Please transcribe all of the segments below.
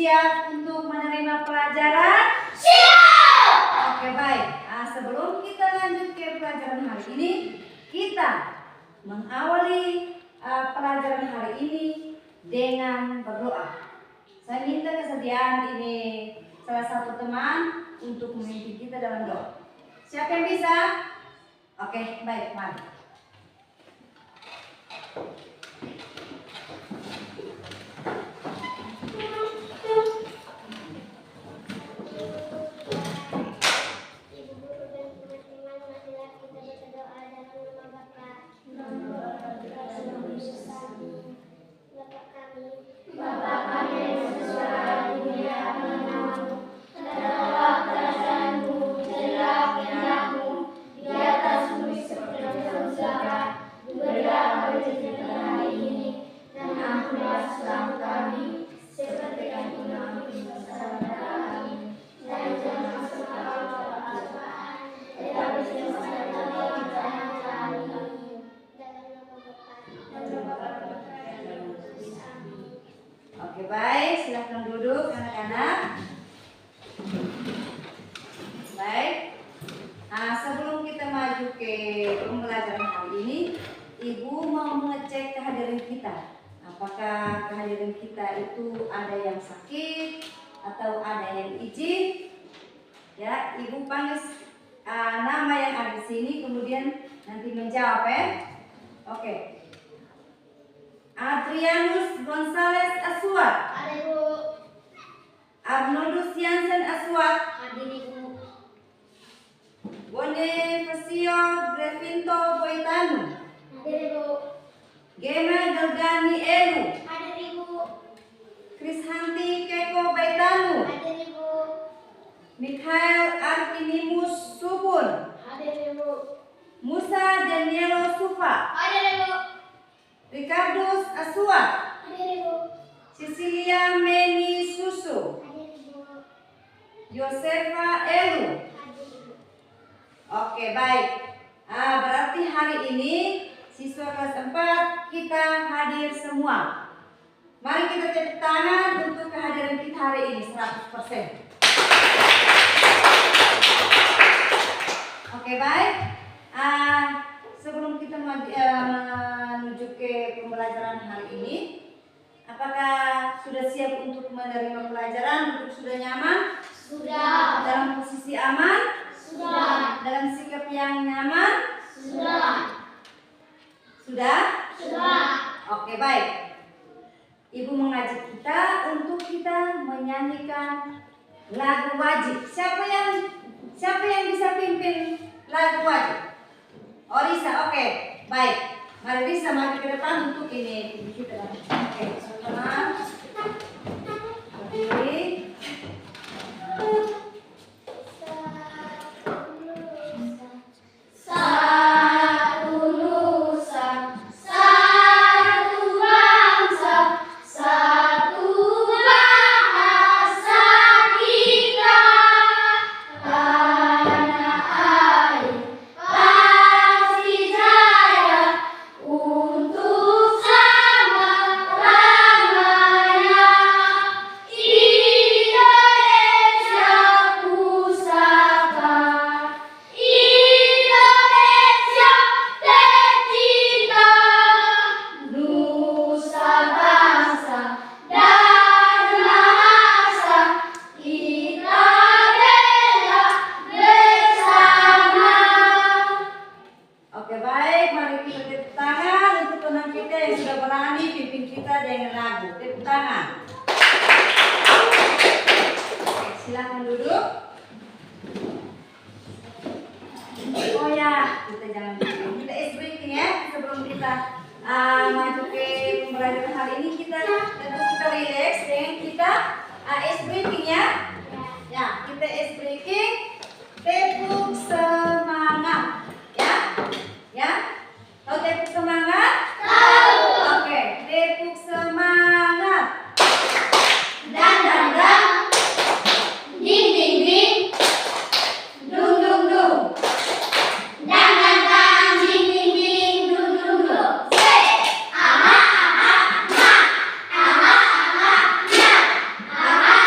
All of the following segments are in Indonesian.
Siap untuk menerima pelajaran? Siap! Oke, baik. Sebelum kita lanjut ke pelajaran hari ini, kita mengawali pelajaran hari ini dengan berdoa. Saya minta kesediaan ini salah satu teman untuk memimpin kita dalam doa. Siapa yang bisa? Oke, baik, mari. Oke, baik, silahkan duduk anak-anak. Baik. Sebelum kita maju ke pembelajaran hari ini, Ibu mau mengecek kehadiran kita. Apakah kehadiran kita itu ada yang sakit atau ada yang izin? Ya, Ibu panggil nama yang ada di sini, kemudian nanti menjawab ya. Oke. Adrianus Gonzales Aswat. Hadir, Bu. Arnoldus Jansen Aswat. Hadir, Ibu. Bonifacio Grevinto Boitanu. Hadir, Ibu. Gema Delgani Elu. Hadir, Ibu. Krishanti Keko Baitanu. Hadir, Ibu. Mikhail Artinimus Subun. Hadir, Ibu. Musa Danielo Sufa. Hadir, Ibu. Ricardus Aswat. Hadir, Ibu. Cecilia Meni Susu. Hadir, Ibu. Yosefa Elu. Hadir, Ibu. Oke, baik. Berarti hari ini siswa kelas 4 kita hadir semua. Mari kita tepuk tangan untuk kehadiran kita hari ini 100%. Oke, baik. Sebelum kita menuju ke pembelajaran hari ini, apakah sudah siap untuk menerima pelajaran? Sudah nyaman? Sudah. Dalam posisi aman? Sudah. Dalam sikap yang nyaman? Sudah. Sudah? Sudah. Oke, baik. Ibu mengajak kita untuk kita menyanyikan lagu wajib. Siapa yang bisa pimpin lagu wajib? Oh, Risa, oke. Baik. Mari Risa maju ke depan untuk ini kita. Oke, sama. Berdiri. Satu nusa, satu bangsa, satu bahasa kita. Tanah air pasti jaya untuk selama-lamanya. Indonesia pusaka, Indonesia tercinta, nusa bangsa dan bahasa kita bela bersama. Oke, baik. Mari kita tepuk tangan untuk teman kita yang sudah berani pimpin kita dengan lagu. Tepuk tangan. Oke, silakan duduk. Oh ya, kita jangan duduk. Kita is breaking ya. Sebelum kita maju ke pembelajaran hari ini, kita relax dengan kita is breaking ya. Ya, kita is breaking. Tepuk semangat. Ya. Ya. Tahu tepuk semangat? Tahu. Oke, tepuk semangat. Dan ding ding ding, Dung dung dung. dan ding ding ding, dung dung dung. Say, aha aha ha, aha aha ya, aha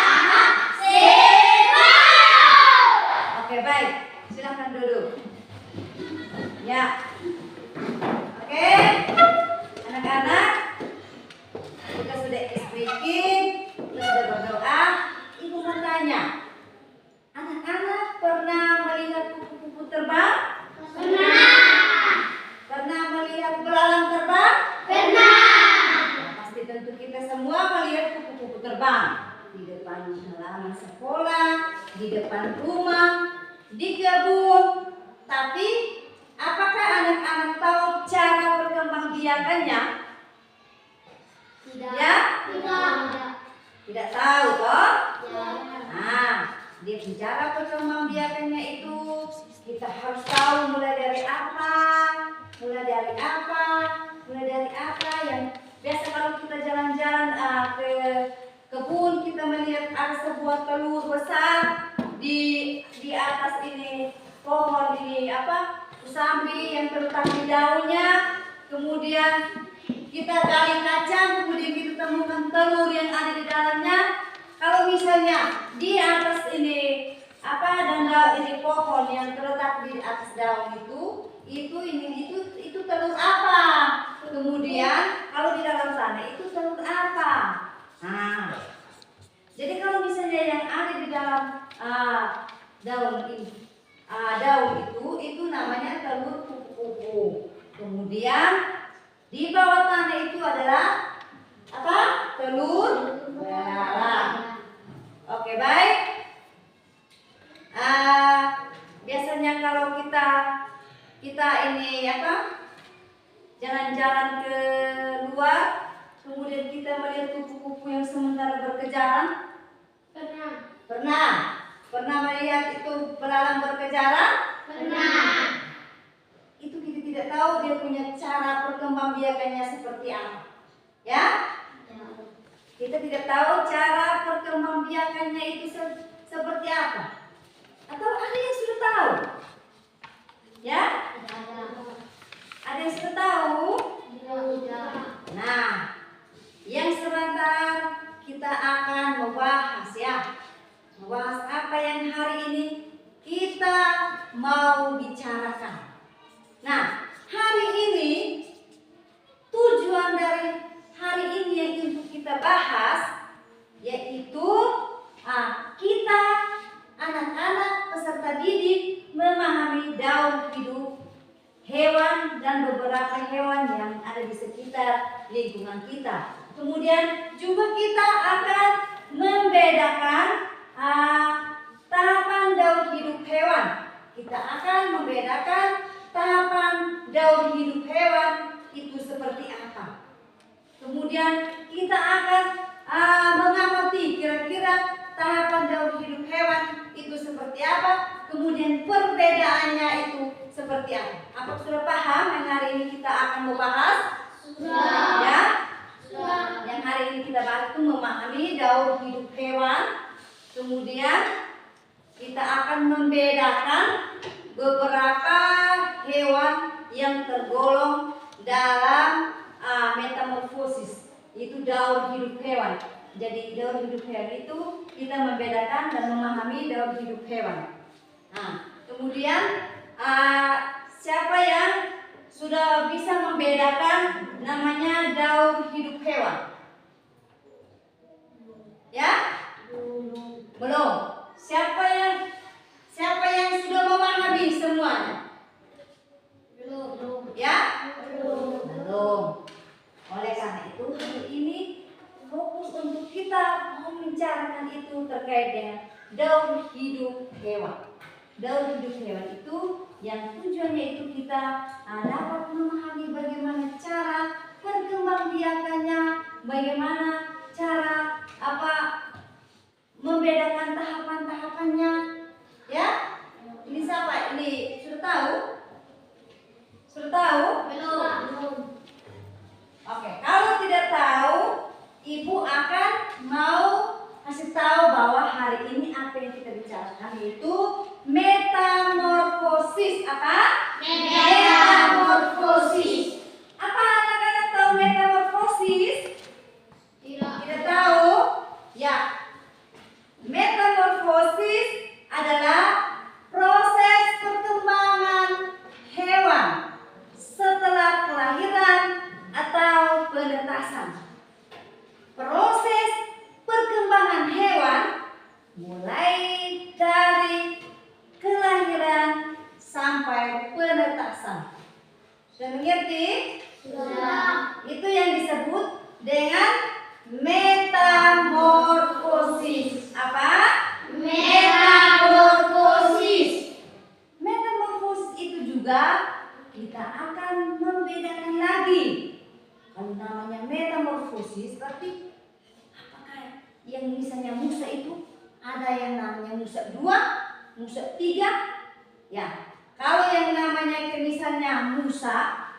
depan rumah, di kebun. Tapi apakah anak-anak tahu cara perkembangbiakannya? Tidak. Ya? Tidak. Tidak tahu toh? Ya. Nah, di cara perkembangbiakannya itu kita harus tahu mulai dari apa, yang biasa kalau kita jalan-jalan ke kebun kita melihat ada sebuah telur besar di atas ini pohon ini usambi yang terletak di daunnya. Kemudian kita gali kacang, kemudian kita temukan telur yang ada di dalamnya. Kalau misalnya di atas ini ini pohon yang terletak di atas daun itu telur apa? Kemudian kalau di dalam sana itu telur apa? Nah, jadi kalau misalnya yang ada di dalam daun itu namanya telur kupu-kupu. Kemudian di bawah tanah itu adalah apa? Telur belalak. Oke, baik. Biasanya kalau kita ini jalan-jalan ke luar, kemudian kita melihat kupu-kupu yang sementara berkejaran. Pernah melihat itu belalang berkejaran? Pernah. Itu kita tidak tahu dia punya cara perkembangbiakannya seperti apa. Ya? Kita tidak tahu cara perkembangbiakannya itu seperti apa. Atau ada yang sudah tahu? Ya? Ada yang sudah tahu? Nah, yang sebentar kita akan membahas membahas apa yang hari ini kita mau bicarakan. Nah, hari ini tujuan dari hari ini yang untuk kita bahas yaitu kita anak-anak peserta didik memahami daur hidup hewan dan beberapa hewan yang ada di sekitar lingkungan kita. Kemudian juga kita akan membedakan tahapan daur hidup hewan. Kita akan membedakan tahapan daur hidup hewan itu seperti apa. Kemudian kita akan mengamati kira-kira tahapan daur hidup hewan itu seperti apa. Kemudian perbedaannya itu seperti apa. Apa sudah paham yang hari ini kita akan membahas? Sudah. Ya? Sudah. Yang hari ini kita bahas itu memahami daur hidup hewan. Kemudian kita akan membedakan beberapa hewan yang tergolong dalam metamorfosis, itu daur hidup hewan. Jadi daur hidup hewan itu kita membedakan dan memahami daur hidup hewan. Nah, kemudian siapa yang sudah bisa membedakan namanya daur hidup hewan? Ya? Belum. Siapa yang sudah memahami semuanya? Belum. Ya? Belum. Oleh karena itu hari ini fokus untuk kita membicarakan itu terkait dengan daur hidup hewan. Daur hidup hewan itu yang tujuannya itu kita dapat memahami bagaimana cara perkembangbiakannya, bagaimana cara membedakan tahapan-tahapannya. Ya? Ini siapa? Ini sudah tahu? Sudah tahu? Belum. Oke, kalau tidak tahu, Ibu akan mau kasih tahu bahwa hari ini apa yang kita bicarakan yaitu metamorfosis. Apa? Metamorfosis. Apa anak-anak tahu metamorfosis? Tidak tahu? Ya. Metamorfosis adalah proses perkembangan hewan setelah kelahiran atau penetasan. Proses perkembangan hewan mulai dari kelahiran sampai penetasan. Sudah mengerti? Sudah. Itu yang disebut dengan metamorfosis. Apa? Metamorfosis. namanya metamorfosis, tapi apakah yang misalnya Musa itu ada yang namanya Musa 2, Musa 3? Ya, kalau yang namanya misalnya Musa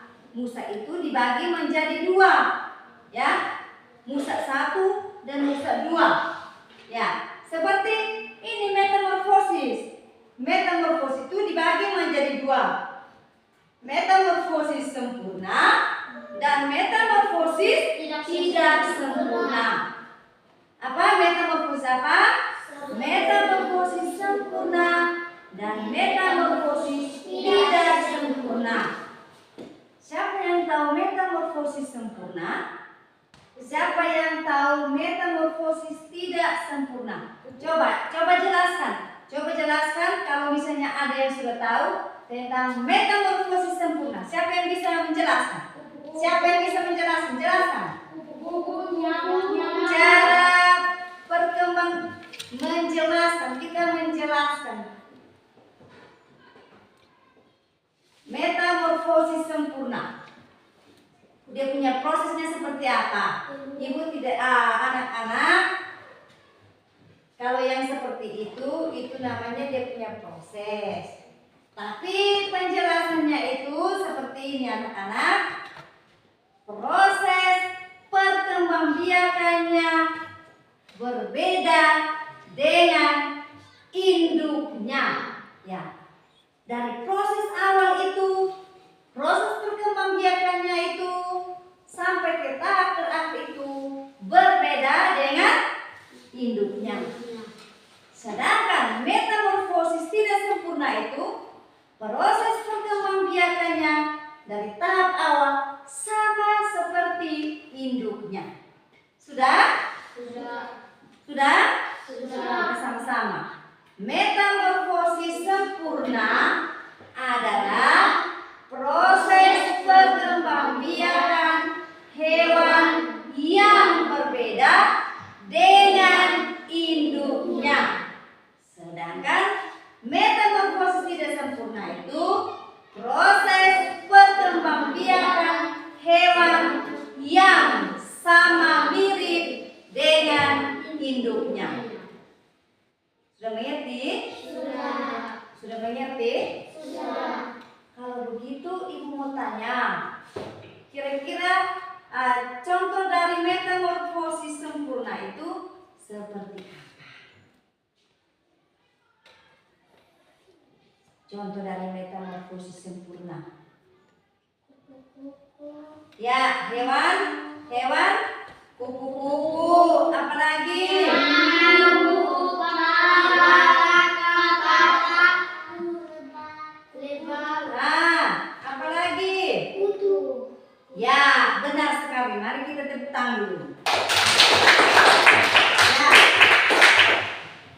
itu dibagi menjadi 2, ya, Musa 1 dan Musa 2. Ya, seperti ini metamorfosis. Metamorfosis itu dibagi menjadi 2. Metamorfosis sempurna dan metamorfosis tidak sempurna. Apa metamorfosis apa? Metamorfosis sempurna dan metamorfosis tidak sempurna. Siapa yang tahu metamorfosis sempurna? Siapa yang tahu metamorfosis tidak sempurna? Coba jelaskan. Coba jelaskan kalau misalnya ada yang sudah tahu tentang metamorfosis sempurna. Siapa yang bisa menjelaskan? Siapa yang bisa menjelaskan? Jelaskan. Cara berkembang menjelaskan, kita menjelaskan metamorfosis sempurna. Dia punya prosesnya seperti apa? Ibu tidak anak-anak, kalau yang seperti itu namanya dia punya proses. Tapi penjelasannya itu seperti ini anak-anak. Proses perkembangbiakannya berbeda dengan induknya. Ya. Dari proses awal itu, proses perkembangbiakannya itu sampai ke tahap terakhir itu berbeda dengan induknya. Sedangkan metamorfosis tidak sempurna itu proses perkembangbiakannya dari tahap awal sama seperti induknya. Sudah? Sudah? Sama-sama. Metamorfosis sempurna adalah proses perkembangbiakan hewan yang berbeda dengan induknya. Sedangkan metamorfosis tidak sempurna itu proses perkembangbiakan hewan yang sama mirip dengan induknya. Sudah mengerti? Sudah mengerti? Kalau begitu ibu mau tanya, kira-kira contoh dari metamorfosis sempurna itu seperti apa? Contoh dari metamorfosis sempurna. Ya, hewan, kupu-kupu, apalagi? Apalagi? Ya, benar sekali. Mari kita tepuk tangan dulu. Ya.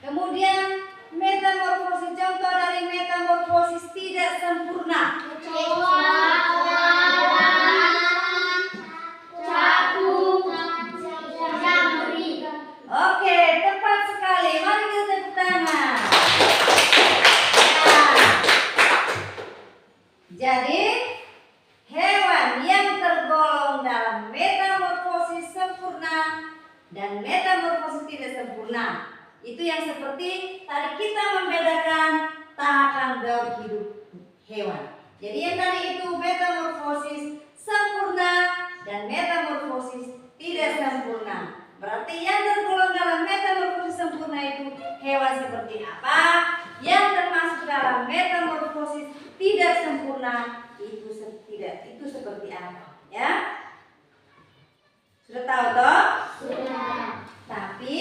Kemudian metamorfosis, contoh dari metamorfosis tidak sempurna. Oke, tepat sekali. Mari kita tepuk tangan. Jadi, hewan yang tergolong dalam metamorfosis sempurna dan metamorfosis tidak sempurna itu yang seperti tadi kita membedakan tahapan daur hidup hewan. Jadi yang tadi itu metamorfosis sempurna dan metamorfosis tidak sempurna. Berarti yang tergolong dalam metamorfosis sempurna itu hewan seperti apa? Yang termasuk dalam metamorfosis tidak sempurna itu seperti apa? Ya? Sudah tahu toh? Sudah. Tapi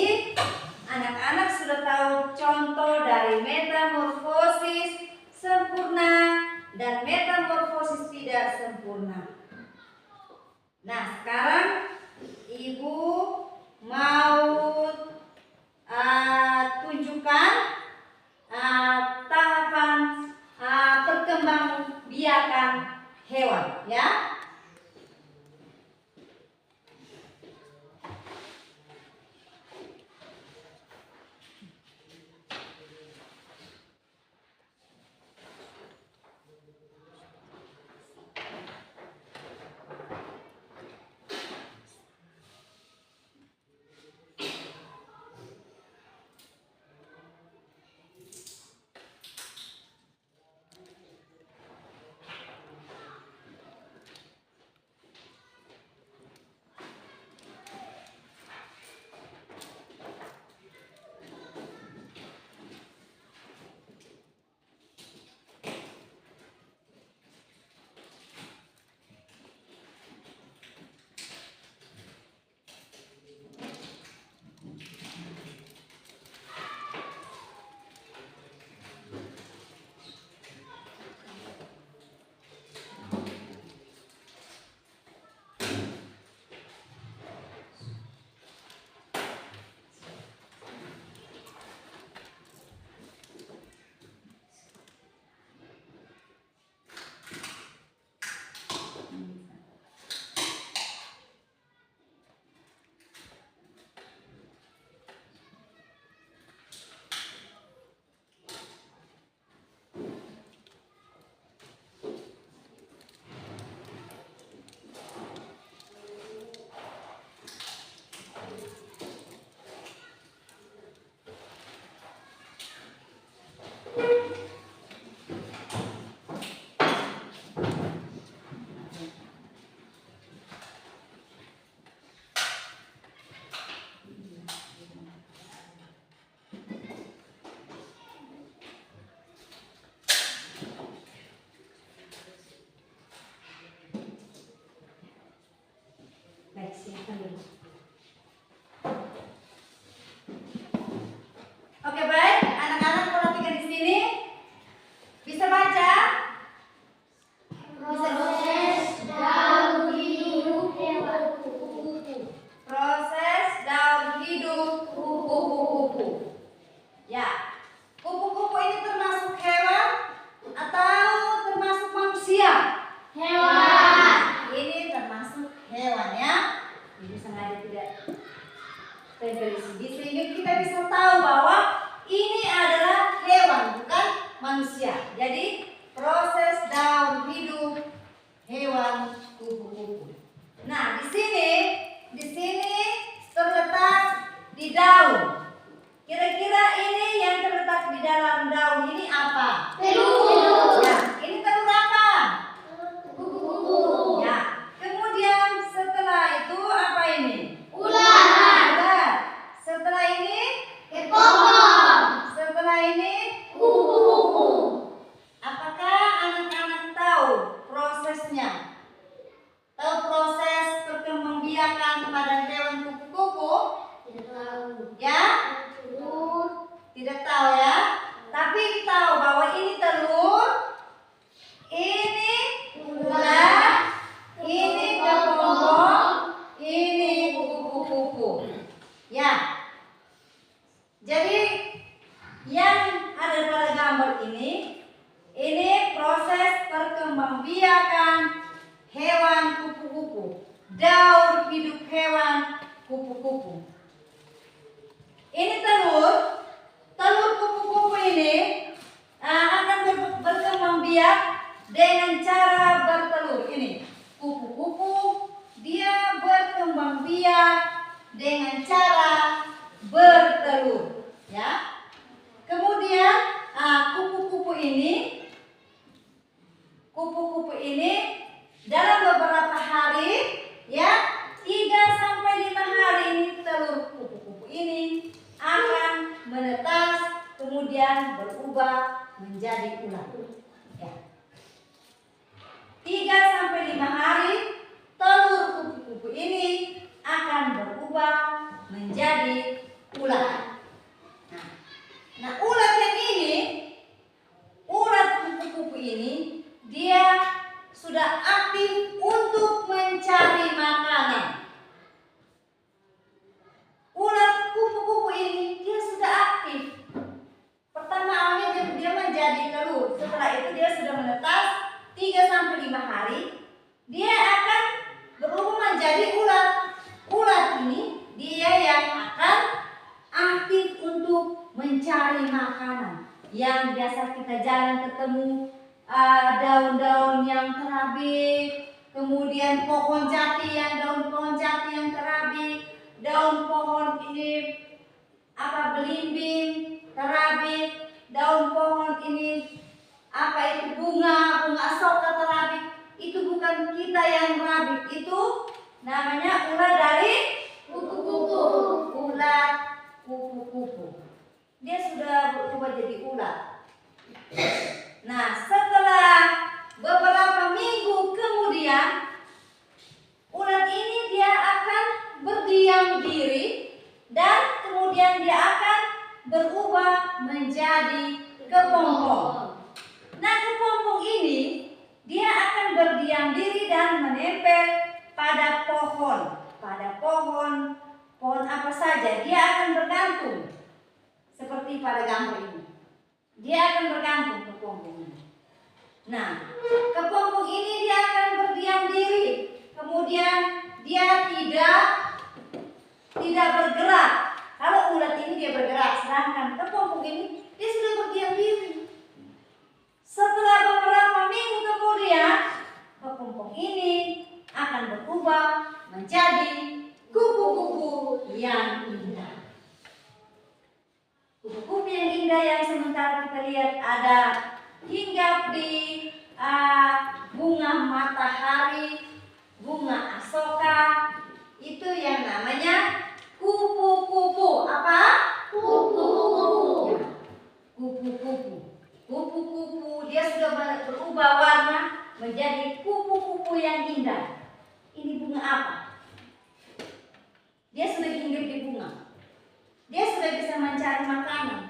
anak-anak sudah tahu contoh dari metamorfosis sempurna dan metamorfosis tidak sempurna. Nah, sekarang ibu mau tunjukkan tahapan perkembangbiakan hewan, ya. siapkan dulu. Oke, baik, anak-anak perhatikan di sini. Bisa baca? Proses daur hidup hewan kupu-kupu. Proses daur hidup kupu-kupu. Ya, kupu-kupu ini termasuk hewan atau termasuk manusia? Hewan. Ini termasuk hewan ya. Ibu sengaja tidak tempel di sini sehingga kita bisa tahu bahwa ini adalah hewan bukan manusia. Jadi proses daur hidup hewan kupu-kupu. Nah, di sini terletak di daun. Kira-kira ini yang terletak di dalam daun ini apa? Telur. Ya, ini telur apa? Kupu-kupu. Ya. Kemudian setelah itu apa ini? Ular. Ular. Setelah ini? Kepompong. Setelah ini? Kupu-kupu. Apakah anak-anak tahu prosesnya? Tahu proses perkembangbiakan pada hewan kupu-kupu? Tidak tahu. Ya? Telur. Tidak tahu ya? Tapi tahu bahwa ini telur, ini ular, ini kepompong, ini kupu-kupu. Ya. Jadi yang ada pada gambar ini proses perkembangbiakan hewan kupu-kupu, daur hidup hewan kupu-kupu. Ini telur kupu-kupu ini akan berkembang biak dengan cara bertelur. Ini kupu-kupu dia berkembang biak dengan cara bertelur, ya. Kemudian kupu-kupu ini dalam beberapa hari, ya, 3 sampai 5 hari ini telur kupu-kupu ini akan menetas kemudian berubah menjadi ular. Ya. 3 sampai 5 hari telur kupu-kupu ini akan berubah menjadi ular. Nah, ulat kupu-kupu ini dia sudah aktif untuk mencari makanan. Ulat kupu-kupu ini dia sudah aktif. Pertama awalnya dia menjadi telur. Setelah itu dia sudah menetas 3 sampai 5 hari. Dia akan berubah menjadi ulat. Ulat ini dia yang akan aktif untuk mencari makanan. Yang biasa kita jalan ketemu daun-daun yang terabik, kemudian pohon jati daun pohon jati yang terabik, daun pohon ini belimbing terabik, daun pohon ini bunga asoka terabik. Itu bukan kita yang terabik, itu namanya ulat dari Kupu-kupu. ulat kupu-kupu. Dia sudah berubah jadi ulat. Nah, setelah beberapa minggu kemudian, ulat ini dia akan berdiam diri dan kemudian dia akan berubah menjadi kepompong. Nah, kepompong ini dia akan berdiam diri dan menempel pada pohon. Pohon apa saja dia akan bergantung. Seperti pada gambar ini. Dia akan bergantung kepompong ini. Nah, kepompong ini dia akan berdiam diri. Kemudian dia tidak bergerak. Kalau ulat ini dia bergerak, sedangkan kepompong ini dia sudah berdiam diri. Setelah beberapa minggu kemudian, kepompong ini akan berubah menjadi kupu-kupu yang indah. Kupu-kupu yang indah yang sementara kita lihat ada hinggap di bunga matahari, bunga asoka, itu yang namanya kupu-kupu. Apa? Kupu-kupu. Kupu-kupu. Kupu-kupu dia sudah berubah warna menjadi kupu-kupu yang indah. Ini bunga apa? bisa mencari makanan.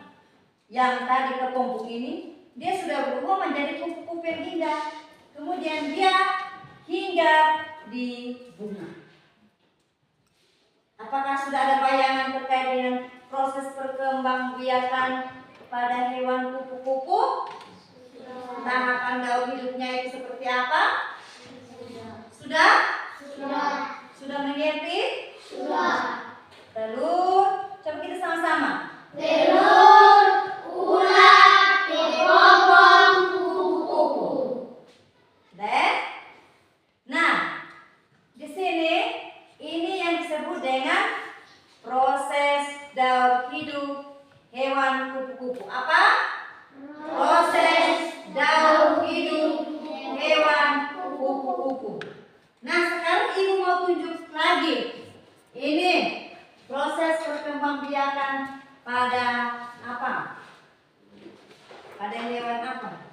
Yang tadi kepompong ini, dia sudah berubah menjadi kupu-kupu yang indah. Kemudian dia hinggap di bunga. Apakah sudah ada bayangan terkait dengan proses perkembangbiakan pada hewan kupu-kupu? Tahapan daur hidupnya itu seperti apa? Sudah? Sudah mengerti? Telur, coba kita sama-sama. Telur, ulat, kepompong, kupu-kupu. Nah, di sini ini yang disebut dengan proses daur hidup hewan kupu-kupu. Apa? Proses daur hidup hewan kupu-kupu. Nah, sekarang ibu mau tunjuk lagi. Ini proses perkembangbiakan pada apa? Pada hewan apa?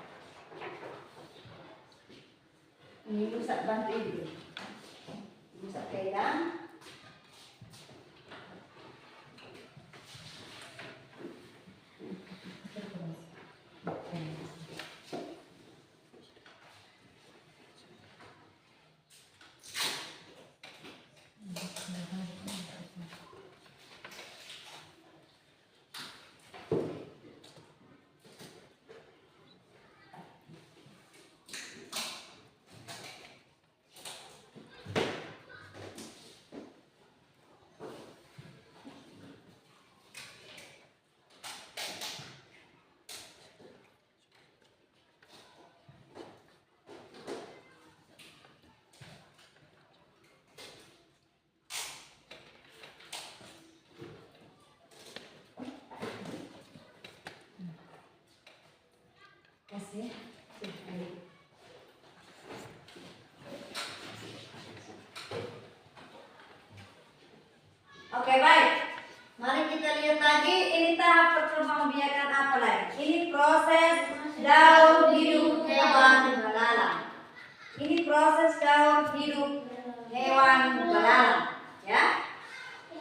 Ini rusak, bantu ibu. Rusak pegang. Kasih. Oke, baik. Mari kita lihat lagi. Ini tahap perkembangbiakan apa lagi? Ini proses daur hidup hewan belalang. Ini proses daur hidup hewan belalang. Ya?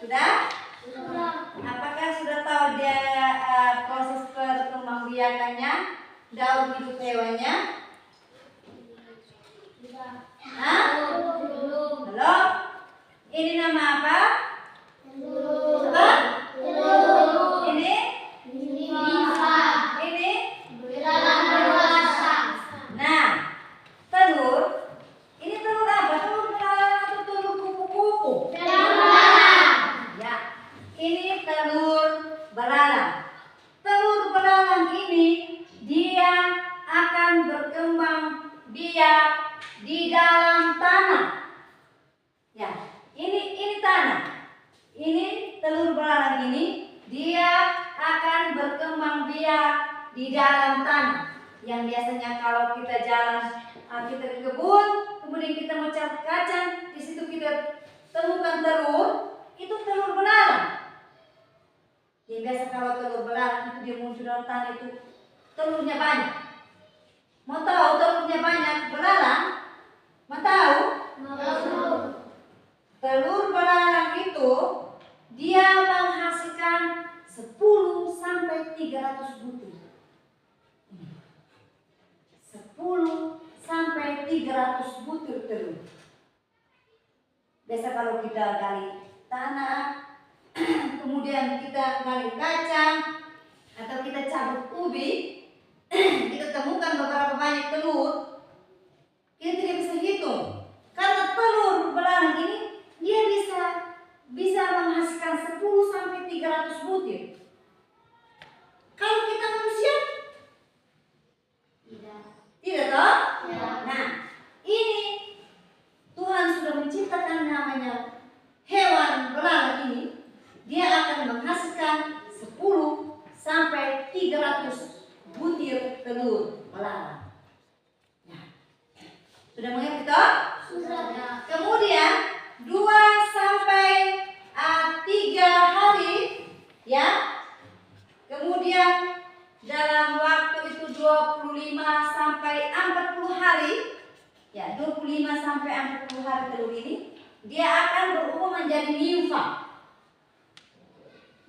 Sudah? Apakah sudah tahu dia proses perkembangbiakannya? Daur hidup hewannya? Hah? Belum? Ini nama apa? Apa? Ini? Ini? Nah, telur. Ini telur apa? Telur belalang atau telur kupu-kupu? Ya. Ini telur belalang. Telur belalang ini dia akan berkembang biak di dalam tanah. Ya, ini tanah. Ini telur belalang ini dia akan berkembang biak di dalam tanah. Yang biasanya kalau kita jalan, kita ke kebun, kemudian kita mencari kacang, di situ kita temukan telur, itu telur belalang. Yang biasa kalau telur belalang itu dia muncul dalam tanah itu telurnya banyak. Mau tahu telurnya banyak belalang? Mau tahu? Telur belalang itu dia menghasilkan 10 sampai 300 butir. 10 sampai 300 butir telur. Biasa kalau kita gali tanah, kemudian kita gali kacang, atau kita cabut ubi, kita temukan beberapa banyak telur, kita tidak bisa hitung. Karena telur belalang ini dia bisa menghasilkan 10 sampai 300 butir. Kalau kita manusia tidak toh? Nah, ini Tuhan sudah menciptakan namanya hewan belalang ini, dia akan menghasilkan 10 sampai 300 butir telur belalang. Nah, sudah mengerti toh? Sudah. Kemudian 2 sampai 3 hari ya. Kemudian dalam waktu itu 25 sampai 40 hari ya, 25 sampai 40 hari telur ini dia akan berubah menjadi nimfa.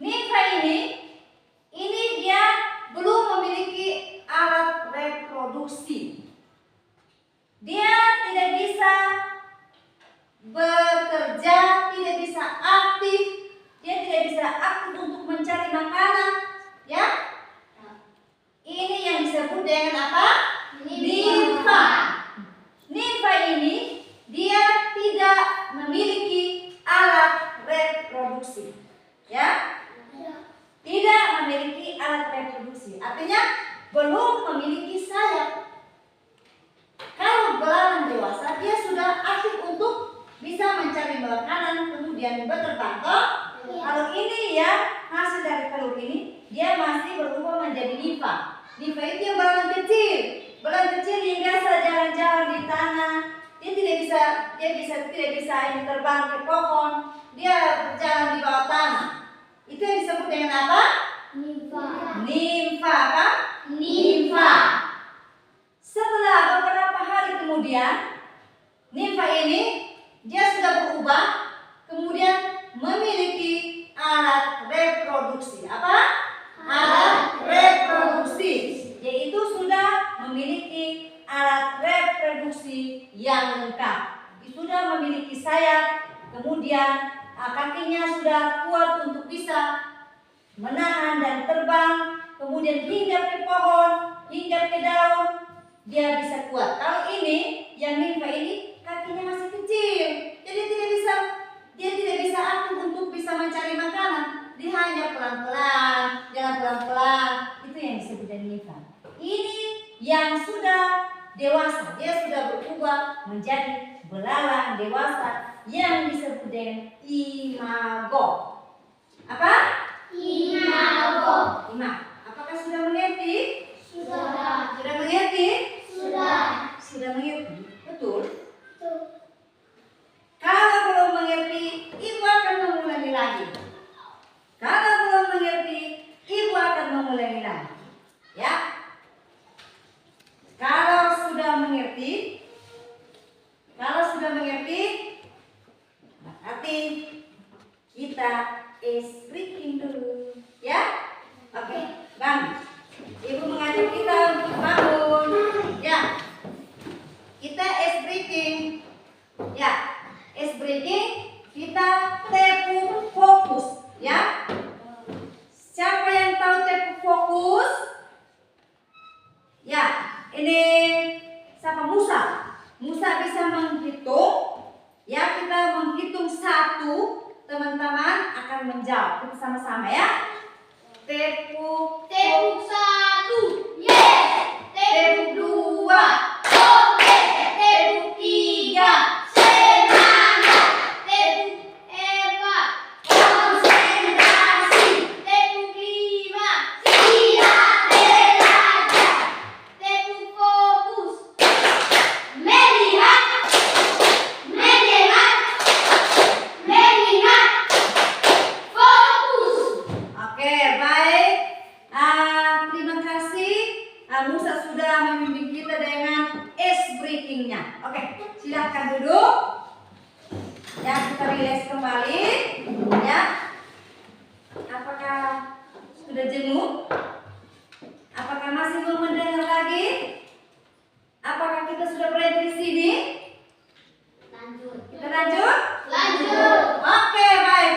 Nimfa ini bekerja, tidak bisa aktif, dia tidak bisa aktif untuk mencari makanan, ya. Ini yang disebut dengan apa? Nimfa. Nimfa ini dia tidak memiliki alat reproduksi, ya. Tidak memiliki alat reproduksi, artinya belum memiliki sayap. Kalau belalang dewasa, dia sudah aktif untuk bisa mencari makanan, kemudian berterbang. Kalau ini ya hasil dari telur ini, dia masih berubah menjadi nimfa. Nimfa itu yang belalang kecil. Belalang kecil yang biasa jalan-jalan di tanah. Dia tidak bisa ini terbang ke pohon. Dia berjalan di bawah tanah. Itu yang disebut dengan apa? Nimfa. Nimfa apa? Nimfa. Setelah beberapa hari kemudian, nimfa ini dia sudah berubah, kemudian memiliki alat reproduksi. Apa? Alat reproduksi, yaitu sudah memiliki alat reproduksi yang lengkap. Sudah memiliki sayap, kemudian kakinya sudah kuat untuk bisa menahan dan terbang, kemudian hinggap ke pohon, hinggap ke daun, dia bisa kuat. Kalau ini, yang nimfa ini kakinya masih kecil, jadi dia tidak bisa aktif untuk bisa mencari makanan. Dia hanya pelan-pelan, jalan pelan-pelan. Itu yang disebut dengan nimfa. Ini yang sudah dewasa, dia sudah berubah menjadi belalang dewasa yang disebut dengan imago. Apa? Imago. Apakah sudah mengerti? Sudah. Sudah mengerti? Sudah. Sudah mengerti? Betul? Kalau belum mengerti, ibu akan mengulangi lagi. Kalau belum mengerti, ibu akan mengulangi lagi. Ya. Kalau sudah mengerti, berarti kita speaking dulu, ya. Oke, Bang. Ibu mengajak kita untuk bangun, ya. Kita breathing, ya. Breathing, kita tepuk fokus, ya. Siapa yang tahu tepuk fokus? Ya, ini siapa? Musa bisa menghitung, ya. Kita menghitung 1, teman-teman akan menjawab. Kita sama-sama, ya. Tepuk 1. Yes. Tepuk 2. Oke. Tepuk 3. Semangat. Tepuk 4. Konsentrasi. Tepuk 5. Siap belajar. Tepuk fokus. Melihat. Fokus. Oke, baik. Terima kasih. Musa sudah membimbing kita dengan breathing-nya. Oke, silakan duduk. Ya, kita rileks kembali. Ya. Apakah sudah jenuh? Apakah masih mau mendengar lagi? Apakah kita sudah berada di sini? Lanjut. Kita lanjut? Lanjut. Oke, baik.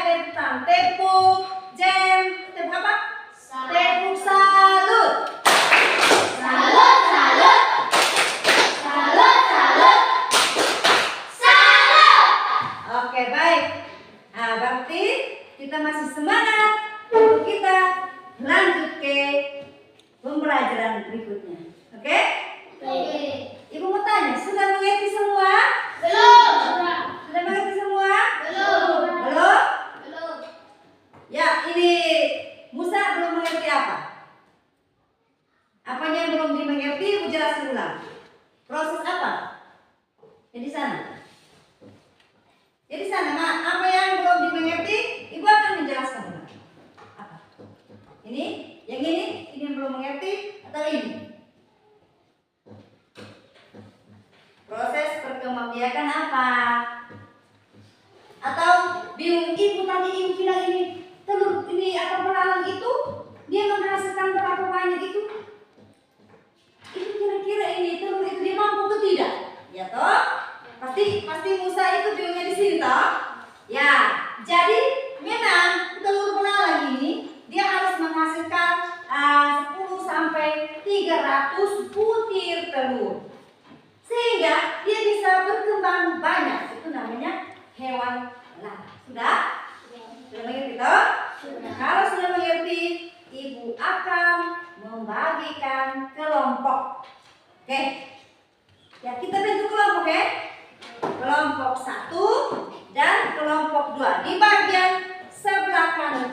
Tepuk jam. Tepuk apa? Tepuk salut. Salut, salut. Salut, salut. Salut. Oke, baik. Berarti kita masih semangat untuk kita lanjut ke pembelajaran berikutnya. Oke? Oke. Ibu mau tanya, sudah mengerti semua? Belum. Sudah mengerti semua? Belum. Belum? Belum. Ya, ini Musa belum mengerti apa? Apanya yang belum dimengerti, Ibu jelaskan ulang. Proses apa? Jadi sana. Jadi sana, apa yang belum dimengerti, Ibu akan menjelaskan ulang. Apa? Ini, yang ini yang belum mengerti atau ini? Proses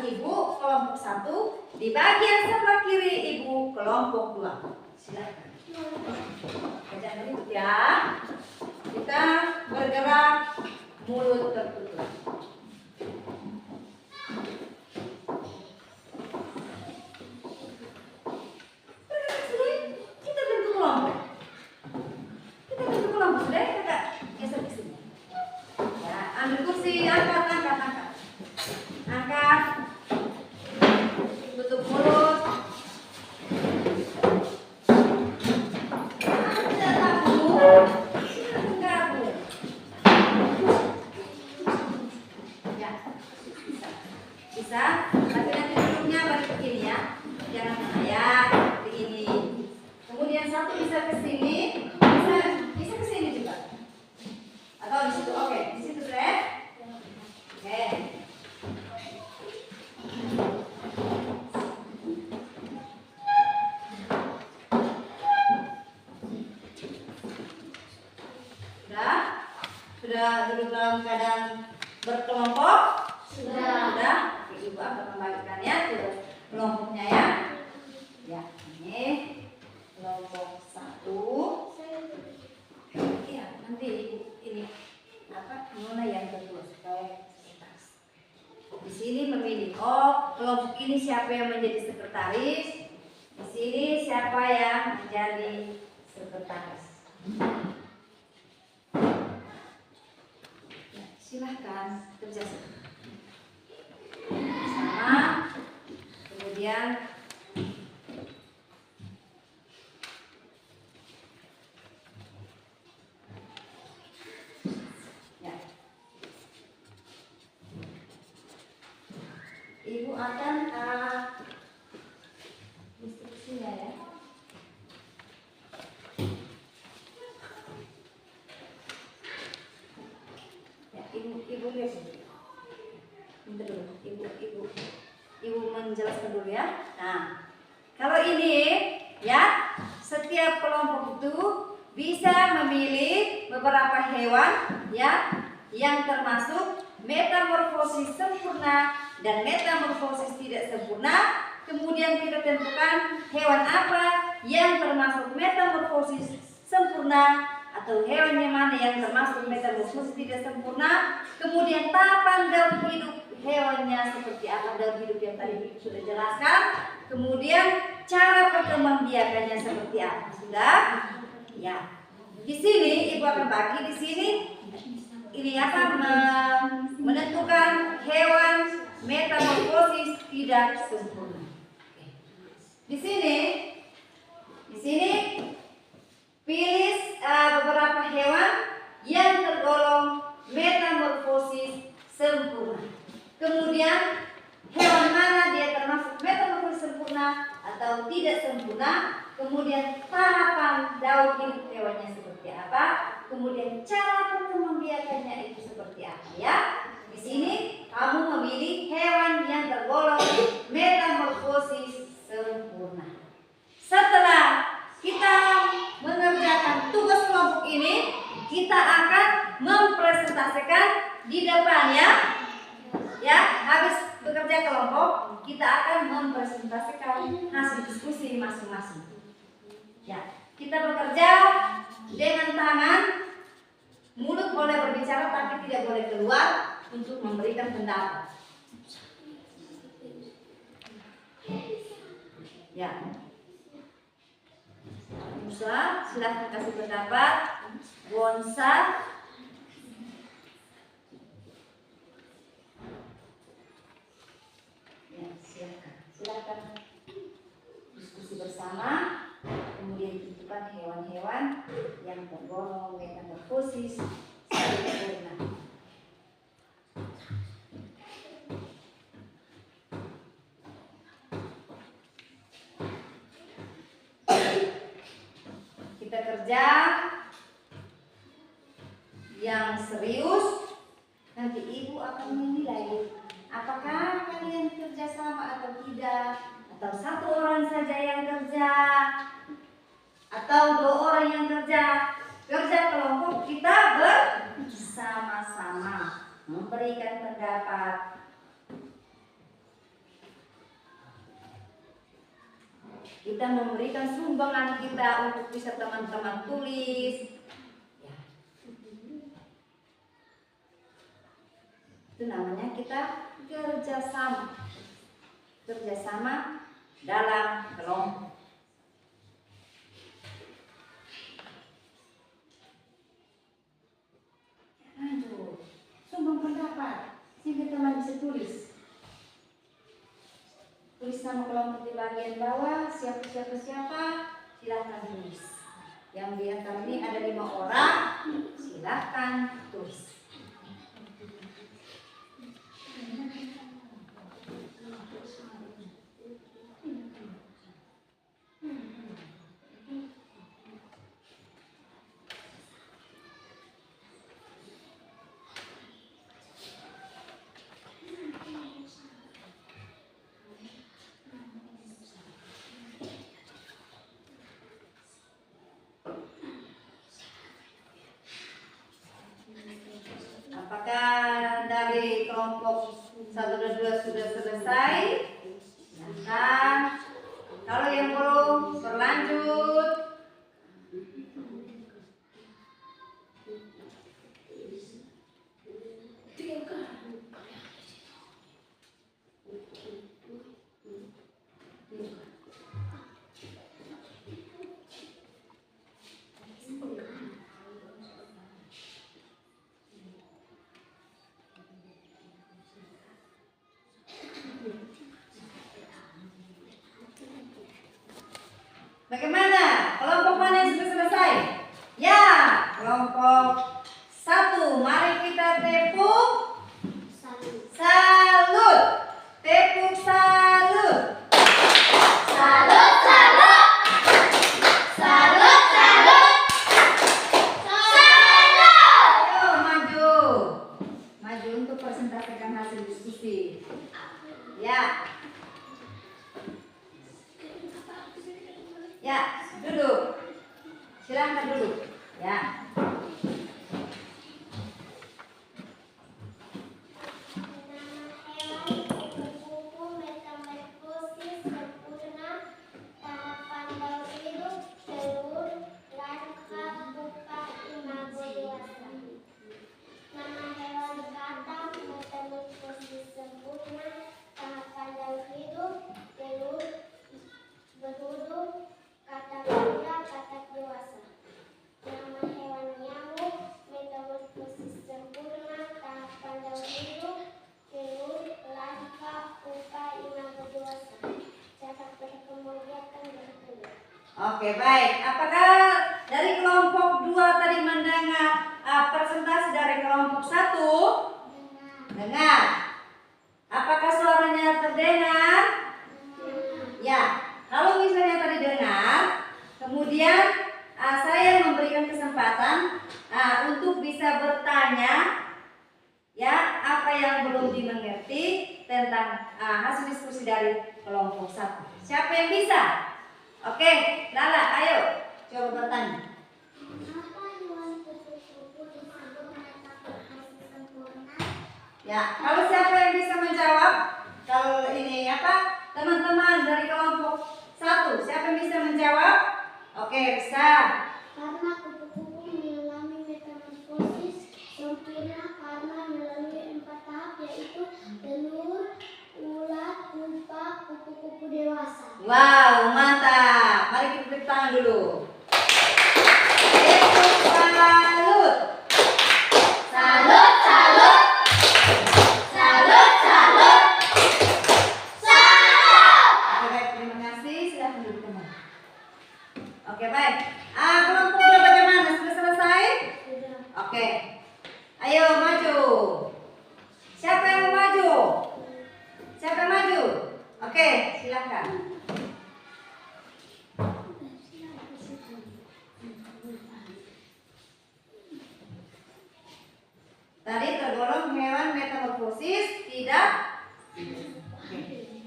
ibu kelompok 1, di bagian sebelah kiri ibu kelompok 2. Silakan. Kerjaan berikut ya. Kita bergerak mulut tertutup. Kita bentuk kelompok. Sudah, kakak geser ke sini. Ya, ambil kursi, angkat. Angkat. Tutup mulut. Tidak takut. Tidak gabung. Ya, bisa. Tapi nanti duduknya balik ke sini ya. Jangan ya, begini. Kemudian satu bisa ke sini, bisa ke sini juga. Atau di situ, oke, di situ Fred. Oke. Sudah duduk dalam keadaan berkelompok? Sudah. Oke, ibu akan membagikannya ke kelompoknya ya. Ya, ini kelompok 1. Iya, nanti ini mana yang kedua supaya jelas. Di sini memilih. Oh, kelompok ini siapa yang menjadi sekretaris? Di sini siapa yang menjadi sekretaris? Ya, silahkan kerja sama. Kemudian ibu akan instruksinya ya. Ya, ibu lihat. Bentar dulu, ibu menjelaskan dulu ya. Nah, kalau ini ya, setiap kelompok itu bisa memilih beberapa hewan ya yang termasuk metamorfosis sempurna dan metamorfosis tidak sempurna. Kemudian kita tentukan hewan apa yang termasuk metamorfosis sempurna atau hewan yang mana yang termasuk metamorfosis tidak sempurna. Kemudian tahapan dalam hidup hewannya seperti apa, dalam hidup yang tadi sudah jelaskan. Kemudian cara perkembangbiakannya seperti apa, sudah? Ya. Di sini ibu akan bagi di sini ini apa menentukan hewan metamorfosis tidak sempurna. Di sini pilih beberapa hewan yang tergolong metamorfosis sempurna. Kemudian hewan mana dia termasuk metamorfosis sempurna atau tidak sempurna. Kemudian tahapan daur hidup hewannya seperti apa. Kemudian cara perkembangbiakannya itu seperti apa ya. Di sini kamu memilih hewan yang tergolong metamorfosis sempurna. Setelah kita mengerjakan tugas kelompok ini, kita akan mempresentasikan di depan ya. Ya, habis bekerja kelompok, kita akan mempresentasikan hasil diskusi masing-masing. Ya, kita bekerja dengan tangan, mulut boleh berbicara tapi tidak boleh keluar untuk memberikan pendapat. Ya, Musa, silahkan kasih pendapat. Bonsa, ya, silahkan diskusi bersama. Kemudian tentukan hewan-hewan yang tergolong metamorfosis sempurna. Kita kerja yang serius. Nanti ibu akan menilai apakah kalian kerja sama atau tidak, atau satu orang saja yang kerja, atau 2 orang yang kerja. Kerja kelompok kita bersama-sama memberikan pendapat. Kita memberikan sumbangan kita untuk bisa teman-teman tulis. Ya. Itu namanya kita kerjasama. Kerjasama dalam kelompok. Aduh, sumbang pendapat sehingga teman bisa tulis. Tulis nama kelompok di bagian bawah, siapa silahkan tulis. Yang di antara ini ada 5 orang, silahkan tulis. Apakah dari kelompok 1 dan 2 sudah selesai? Nah, kalau yang belum berlanjut. Bagaimana? Kelompok mana yang sudah selesai? Ya, kelompok 1. Mari kita tepuk salut. Tepuk salut. Salut, salut. Salut, salut. Salut. Ayo maju. Maju untuk presentasikan hasil diskusi. Ya. Ya, duduk. Silahkan duduk. Ya. Hewan kupu-kupu metamorfosis sempurna, tahapan daur hidup, telur, larva, pupa, imago dewasa. Nama hewan batam metamorfosis sempurna, tahapan daur hidup, telur, berhuruf, katak muda, katak dewasa. Nama hewan nyamuk metamorfosis sempurna, tahapan daur hidup, telur, larva, pupa, imago dewasa. Cara perkembangbiakan bertelur. Oke, baik. Apakah dari kelompok 2 tadi mendengar presentasi dari kelompok 1? Dengar. Apakah suaranya terdengar? Ya. Kalau misalnya tadi dengar, kemudian saya memberikan kesempatan untuk bisa bertanya, ya, apa yang belum dimengerti tentang hasil diskusi dari kelompok 1. Siapa yang bisa? Oke, Lala, ayo coba bertanya. Apa hewan kupu-kupu disebut metamorfosis sempurna? Ya, kalau siapa yang bisa menjawab? Kalau ini apa? Teman-teman dari kelompok 1, siapa yang bisa menjawab? Oke, Risa. Karena kupu-kupu mengalami metamorfosis sempurna karena melalui 4 tahap, yaitu telur, ulat, pupa, kupu-kupu dewasa. Wow, mantap. Mari kita tepuk tangan dulu. Tepuk salut. Salut, salut. Salut, salut. Salut. Oke, baik, terima kasih. Silahkan duduk teman. Oke, baik. Kelompok 2 bagaimana? Sudah selesai? Sudah. Oke. Ayo maju. Siapa yang mau maju? Siapa yang maju? Oke, silakan. Tadi tergolong hewan metamorfosis tidak. Oke,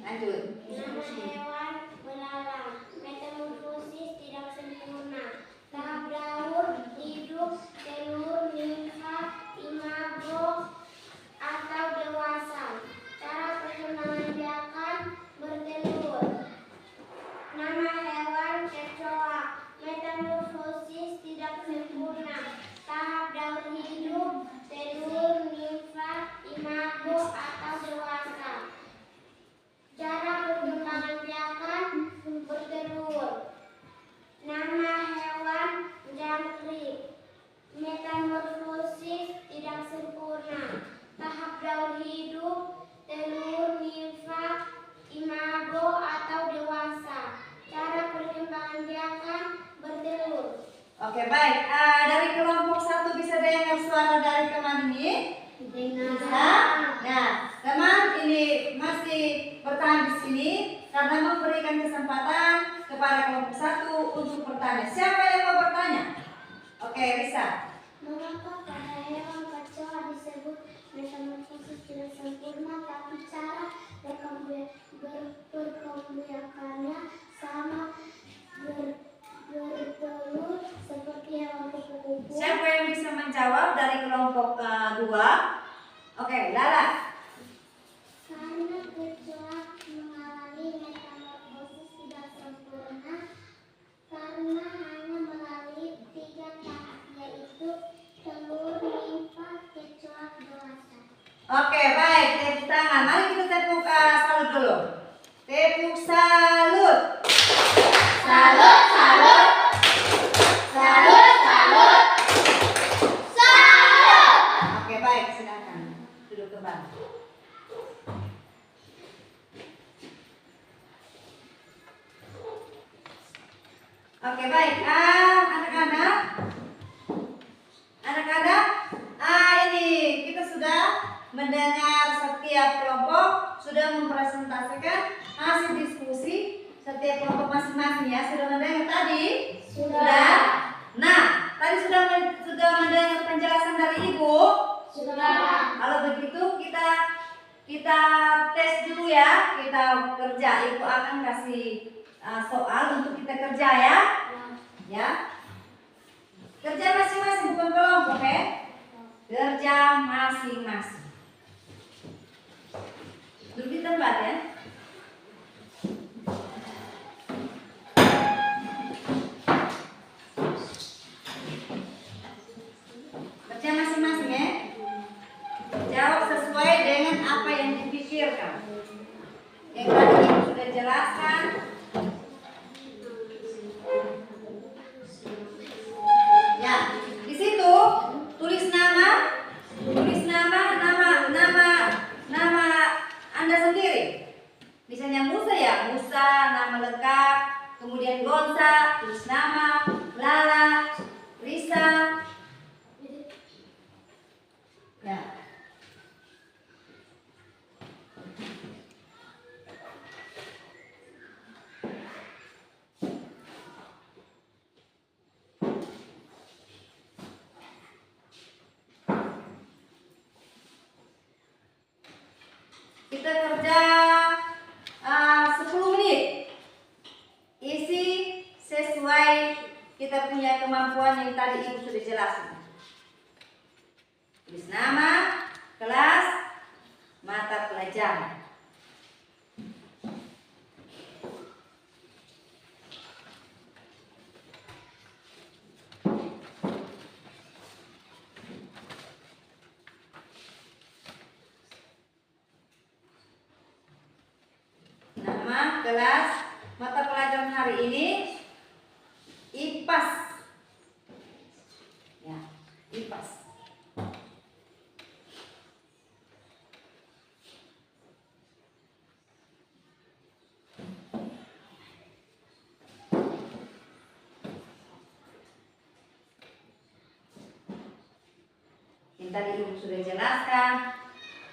lanjut. Nama hewan belalang metamorfosis tidak sempurna. Tahap daur hidup, telur, nimfa, imago, atau dewasa. Cara perkembangan biakan bertelur. Nama Oke, baik. Dari kelompok 1 bisa dengar suara dari teman ini? Bisa. Nah, teman ini masih bertahan di sini karena memberikan kesempatan kepada kelompok 1 untuk bertanya. Siapa yang mau bertanya? Oke, Risa. Mengapa pada hewan kecoa disebut metamorfosis tidak sempurna, tapi cara berkembangkannya sama bertelur seperti hewan kupu-kupu? Siapa yang bisa menjawab dari kelompok 2? Oke, Lala. Karena kecoa mengalami metamorfosis tidak sempurna karena hanya melalui 3 tahap, yaitu telur, nimfa, kecoa dewasa. Oke, baik. Tepuk tangan. Mari kita tepuk salut dulu. Tepuk salut. Salut, salut, salut, salut, salut. Oke, baik. Silakan duduk kembali. Oke, baik. Anak-anak, ini kita sudah mendengar setiap kelompok sudah mempresentasikan hasil diskusi setiap kelompok masing-masing ya. Sudah mendengar tadi? Sudah. Nah, tadi sudah mendengar penjelasan dari Ibu? Sudah. Kalau begitu kita tes dulu ya, kita kerja. Ibu akan kasih soal untuk kita kerja ya. Ya. Kerja masing-masing bukan kelompok ya. Kerja masing-masing. Duduk di tempat ya. Kerja masing-masing ya. Jawab sesuai dengan apa yang dipikirkan. Yang tadi Ibu sudah jelaskan. Ya, di situ tulis nama Anda sendiri. Misalnya Musa ya, Musa nama lengkap, kemudian Gonza tulis nama, Lala, Risa. Ya. Kita kerja 10 menit. Isi sesuai kita punya kemampuan yang tadi Ibu sudah jelaskan. Tulis nama, kelas, mata pelajaran. Nama, kelas, mata pelajaran hari ini IPAS. Ya, IPAS. Yang tadi Ibu sudah jelaskan,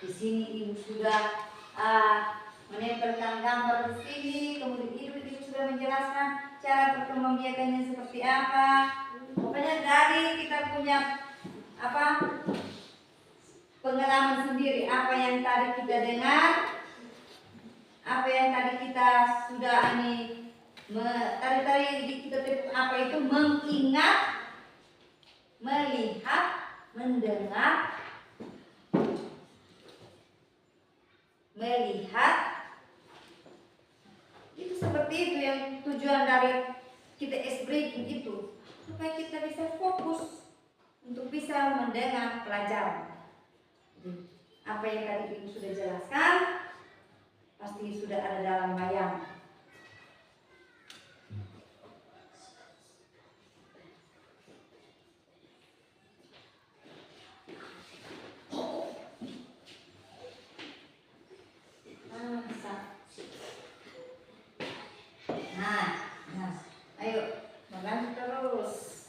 di sini Ibu sudah menempelkan gambar di sini, kemudian Ibu sudah menjelaskan cara perkembangbiakannya seperti apa. Pokoknya dari kita punya pengalaman sendiri, apa yang tadi kita dengar, apa yang tadi kita sudah tadi kita apa itu mengingat, melihat, mendengar, melihat. Itu seperti itu yang tujuan dari kita ice breaking itu, supaya kita bisa fokus untuk bisa mendengar pelajaran. Apa yang tadi Ibu sudah jelaskan pasti sudah ada dalam bayangan. Nah, ayo mengaji terus.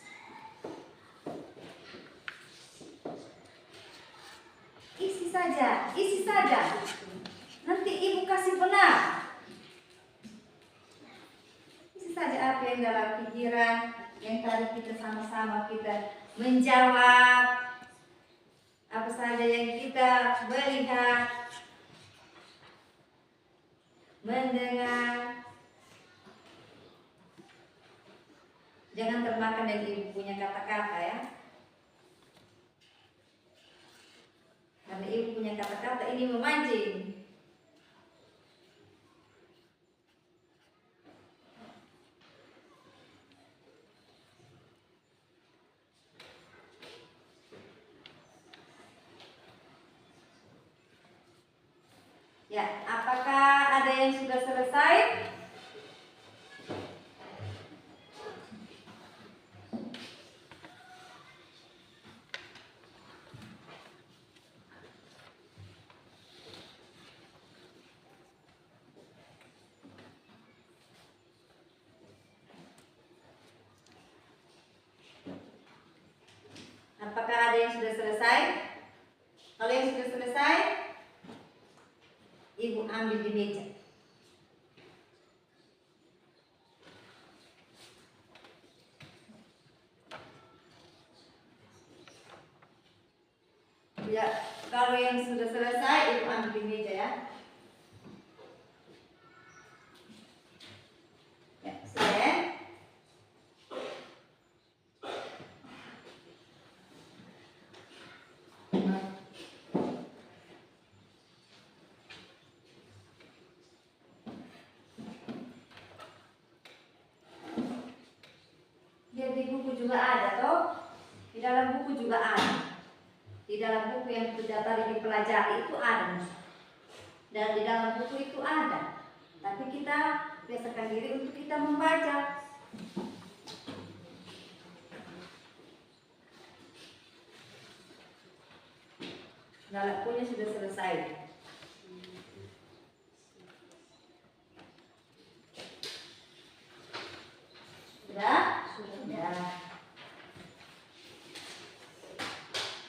yang dalam pikiran yang tadi kita sama-sama kita menjawab apa saja yang kita melihat, mendengar. Jangan termakan dari ibu punya kata-kata ya. Karena ibu punya kata-kata ini memancing. Ya, apakah ada yang sudah selesai? Apakah ada yang sudah selesai? Kalau yang sudah selesai, ibu ambil di meja. Ya, kalau yang sudah selesai, ibu ambil di meja ya. Ya, sudah ya. Di buku juga ada toh, di dalam buku juga ada, di dalam buku yang sudah tadi dipelajari itu ada, dan di dalam buku itu ada. Tapi kita biasakan diri untuk kita membaca. Dalam bukunya sudah selesai. Sudah? Sudah.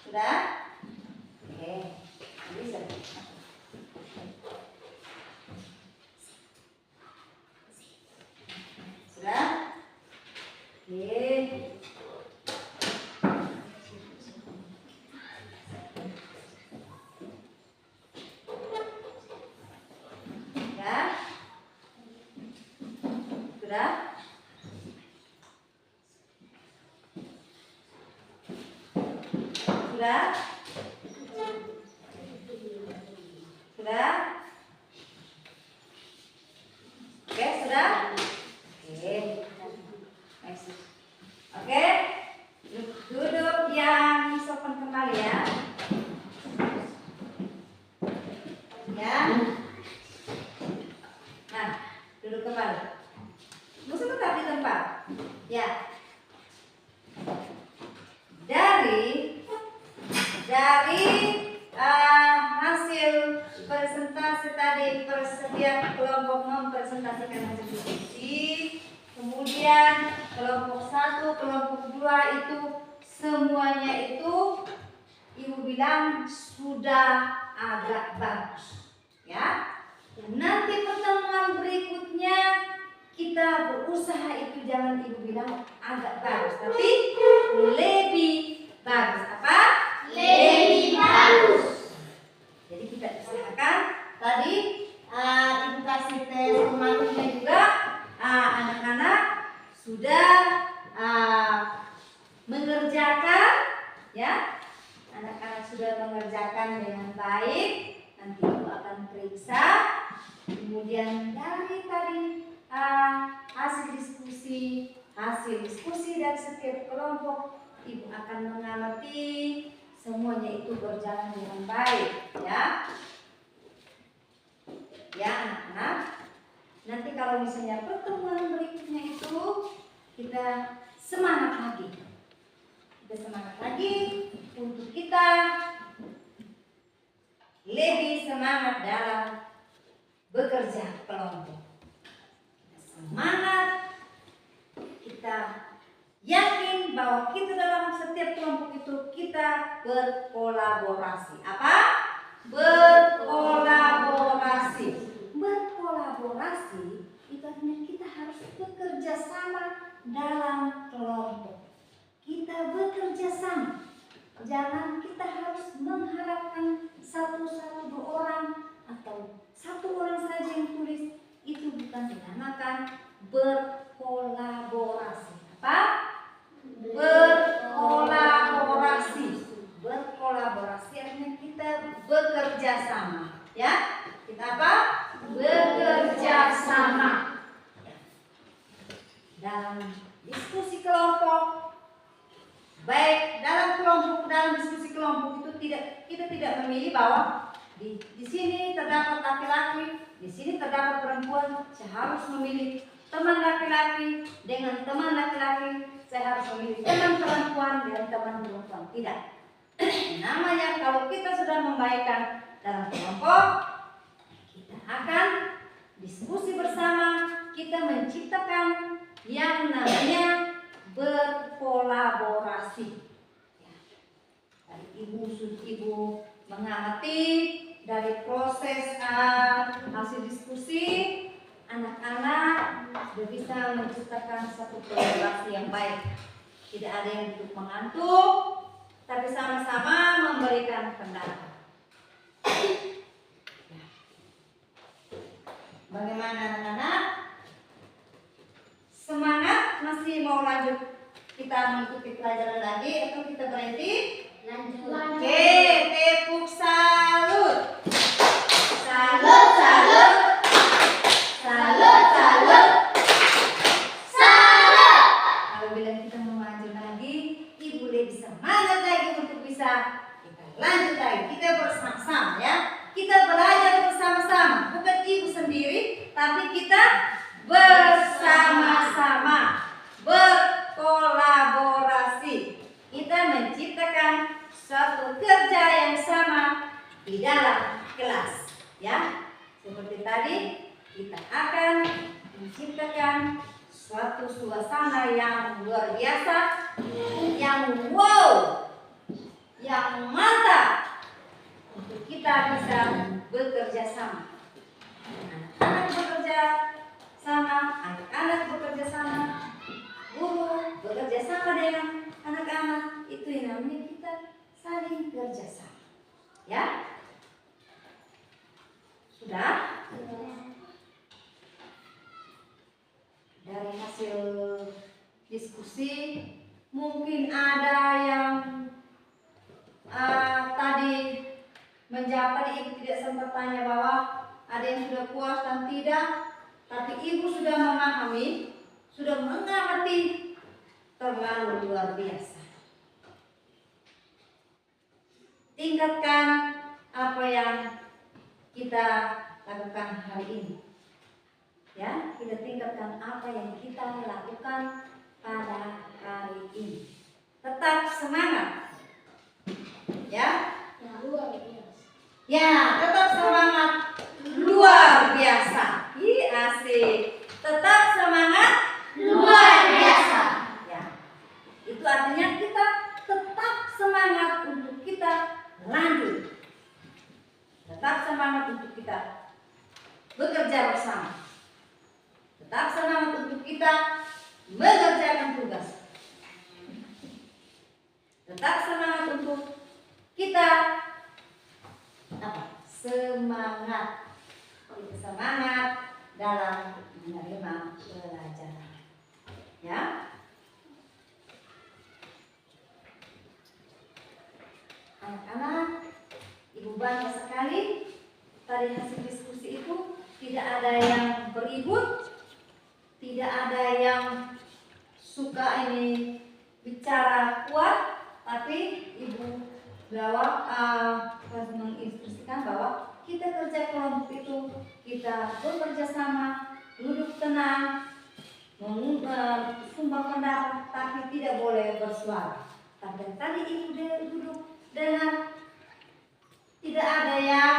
Sudah? Oke. Bisa. Sudah? Oke. Ya? Sudah? Sudah? Sudah? Oke, sudah? Oke. Next. Oke. Duduk yang sopan kembali ya. Ya. Nah, duduk kembali. Mesti tetap di tempat. Ya. Dari hasil presentasi tadi, setiap kelompok mempresentasikan hasil diskusi. Kemudian kelompok 1, kelompok 2 itu semuanya itu ibu bilang sudah agak bagus. Ya. Nanti pertemuan berikutnya kita berusaha itu jangan ibu bilang agak bagus, tapi lebih bagus. Apa? Lebih bagus. Jadi kita usahakan tadi ibu kasih tes pemalunya juga, anak-anak sudah mengerjakan ya. Anak-anak sudah mengerjakan dengan baik. Nanti ibu akan periksa. Kemudian dari tadi hasil diskusi dari setiap kelompok ibu akan mengamati semuanya itu berjalan dengan baik ya. Ya anak-anak, nanti kalau misalnya pertemuan berikutnya itu kita semangat lagi. Kita semangat lagi untuk kita lebih semangat dalam bekerja kelompok. Kita semangat, kita yakin bahwa kita dalam setiap kelompok itu kita berkolaborasi. Apa? Berkolaborasi. Berkolaborasi itu artinya kita harus bekerja sama. bersama dalam kelompok. Kita bekerja sama. Jangan kita harus mengharapkan satu dua orang atau satu orang saja yang tulis. Itu bukan dinamakan berkolaborasi. Apa? Berkolaborasi. Berkolaborasi artinya kita bekerja sama. Ya? Kita apa? Bekerja sama. Dalam diskusi kelompok, baik dalam kelompok, dalam diskusi kelompok itu kita tidak memilih bahwa di sini terdapat laki-laki, di sini terdapat perempuan. Saya harus memilih teman laki-laki dengan teman laki-laki. Saya harus memilih teman perempuan dengan teman perempuan. Tidak. Namanya kalau kita sudah membaikkan dalam kelompok, kita akan diskusi bersama. Kita menciptakan yang namanya berkolaborasi. Ya. Tadi ibu mengamati dari proses hasil diskusi, anak-anak sudah bisa menciptakan satu kolaborasi yang baik. Tidak ada yang duduk mengantuk, tapi sama-sama memberikan pendapat. Ya. Bagaimana anak-anak? Semangat? Masih mau lanjut kita mengikuti pelajaran lagi atau kita berhenti? Lanjut. Oke, tepuk salut. Salut, salut. Salut, salut. Salut. Kalau bilang kita mau lanjut lagi, ibu lebih semangat lagi untuk bisa kita lanjut lagi. Kita bersama-sama ya. Kita belajar bersama-sama, bukan ibu sendiri, tapi kita bersama-sama, berkolaborasi. Kita menciptakan suatu kerja yang sama di dalam kelas, ya. Seperti tadi, kita akan menciptakan suatu suasana yang luar biasa, yang wow, yang mantap untuk kita bisa bekerja sama. Anak-anak bekerja sama, anak-anak bekerja sama, guru bekerja sama dengan anak-anak. Itu yang namanya kita saling kerja sama. Ya? Sudah? Dari hasil diskusi mungkin ada yang tadi menjawab. Tadi ibu tidak sempat tanya bahwa ada yang sudah puas dan tidak. Tapi ibu sudah memahami, sudah mengamati, terlalu luar biasa. Tingkatkan apa yang kita lakukan hari ini. Ya, kita tingkatkan apa yang kita lakukan pada hari ini. Tetap semangat. Ya, luar biasa. ya, tetap semangat luar biasa. Ih, asik. Tetap semangat luar biasa. Ya. Itu artinya kita tetap semangat untuk kita lanjut. Tetap semangat untuk kita bekerja bersama. Tetap semangat untuk kita mengerjakan tugas. Tetap semangat untuk kita semangat. Kita semangat dalam menerima pelajaran. Ya. Anak-anak, ibu banyak sekali tadi hasil diskusi itu. Tidak ada yang beribut, tidak ada yang suka ini bicara kuat, tapi ibu menginstruksikan bahwa kita kerja kelompok itu, kita bekerja sama, duduk tenang, sumbang pendapat, tapi tidak boleh bersuara. Tapi tadi ibu duduk dengan tidak ada yang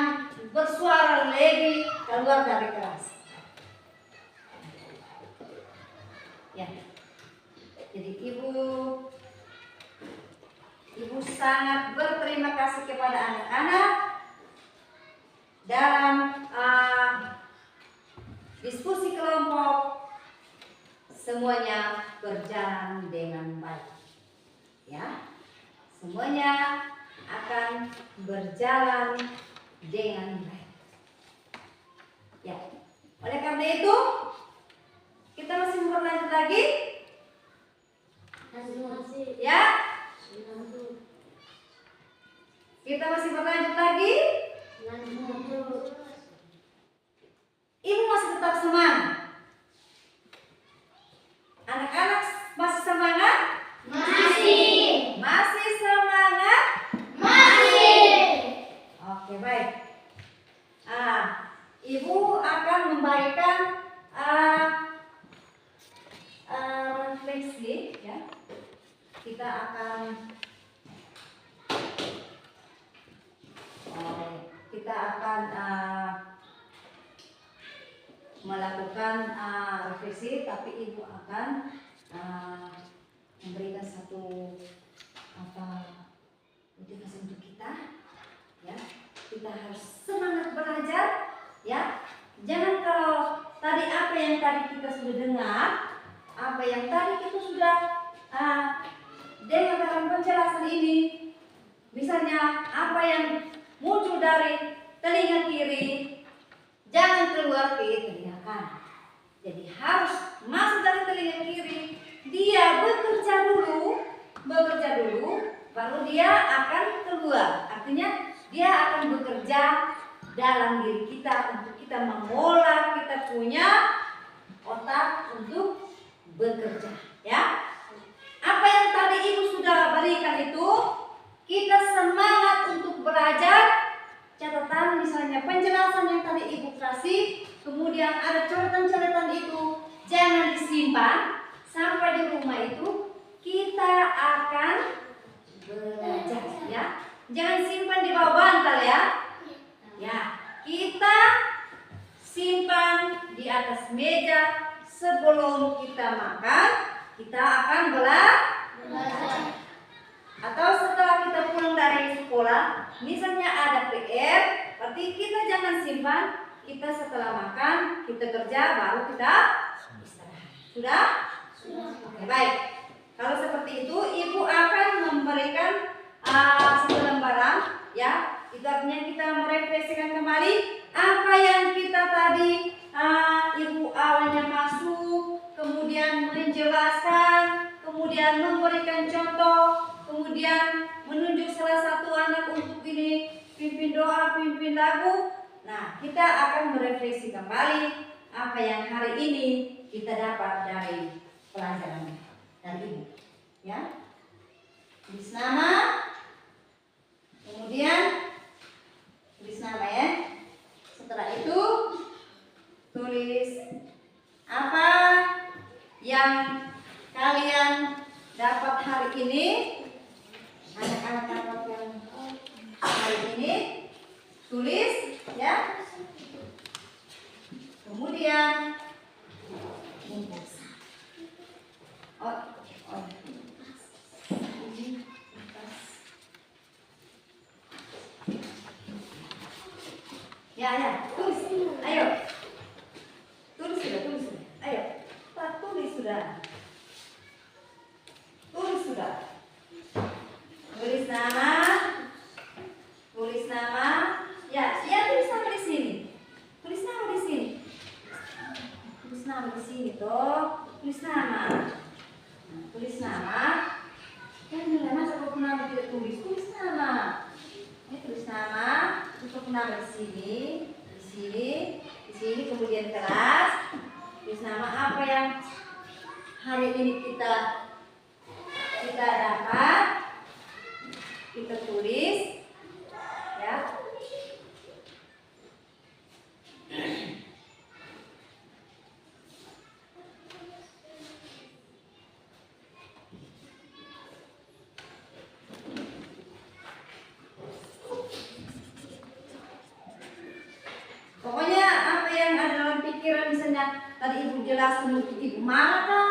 bersuara lebih keluar dari kelas. Ya, jadi ibu sangat berterima kasih kepada anak-anak dalam diskusi kelompok. semuanya berjalan dengan baik. Ya, semuanya akan berjalan dengan baik. Ya, oleh karena itu kita masih berlanjut lagi. Ya, kita masih berlanjut lagi. Ibu masih tetap semangat. Anak-anak masih semangat? Masih semangat? Oke, baik. Ibu akan memberikan refleksi, ya. Kita akan melakukan refleksi, tapi ibu akan memberikan satu motivasi untuk kita, ya. Kita harus semangat belajar, ya. Jangan kalau tadi apa yang tadi kita sudah dengar, apa yang tadi kita sudah dengar dalam penjelasan ini, misalnya apa yang muncul dari telinga kiri, jangan keluar ke telinga kanan. Jadi harus masuk dari telinga kiri, dia bekerja dulu, baru dia akan keluar. Artinya dia akan bekerja dalam diri kita untuk kita mengolah, kita punya otak untuk bekerja, ya. Apa yang tadi ibu sudah berikan itu, kita semangat untuk belajar. Catatan misalnya penjelasan yang tadi ibu kasih, kemudian ada coretan-coretan itu jangan disimpan sampai di rumah itu kita akan belajar, ya. Jangan simpan di bawah bantal, ya. Ya, kita simpan di atas meja sebelum kita makan, kita akan belajar. Atau setelah kita pulang dari sekolah, misalnya ada PR, berarti kita jangan simpan, kita setelah makan, kita kerja, baru kita istirahat. Sudah? Oke, baik. Kalau seperti itu, ibu akan memberikan satu lembaran, ya. Itu artinya kita merefleksikan kembali apa yang kita tadi ibu awalnya masuk, kemudian menjelaskan, kemudian memberikan contoh, kemudian menunjuk salah satu anak untuk ini pimpin doa, pimpin lagu. Nah, kita akan merefleksi kembali apa yang hari ini kita dapat dari pelajaran dari ibu, ya. Tulis nama, kemudian tulis nama, ya. Setelah itu tulis apa yang kalian dapat hari ini. Anak-anak dapat yang hari ini tulis, ya. Kemudian ya, tulis. Ayo. Tulis sudah. Ayo. Tulis sudah. Tulis nama. Ya, tulis nama di sini. Tulis nama di sini. Toh. Tulis nama. Tulis nama. Kan masa kok nama tidak tulis? Tulis nama. Ini tulis nama. Untuk nama di sini, kemudian kelas. Tulis nama apa yang hari ini kita dapat. Kita tulis, ya. Pokoknya apa yang ada dalam pikiran, misalnya tadi ibu jelaskan untuk ibu marah kah?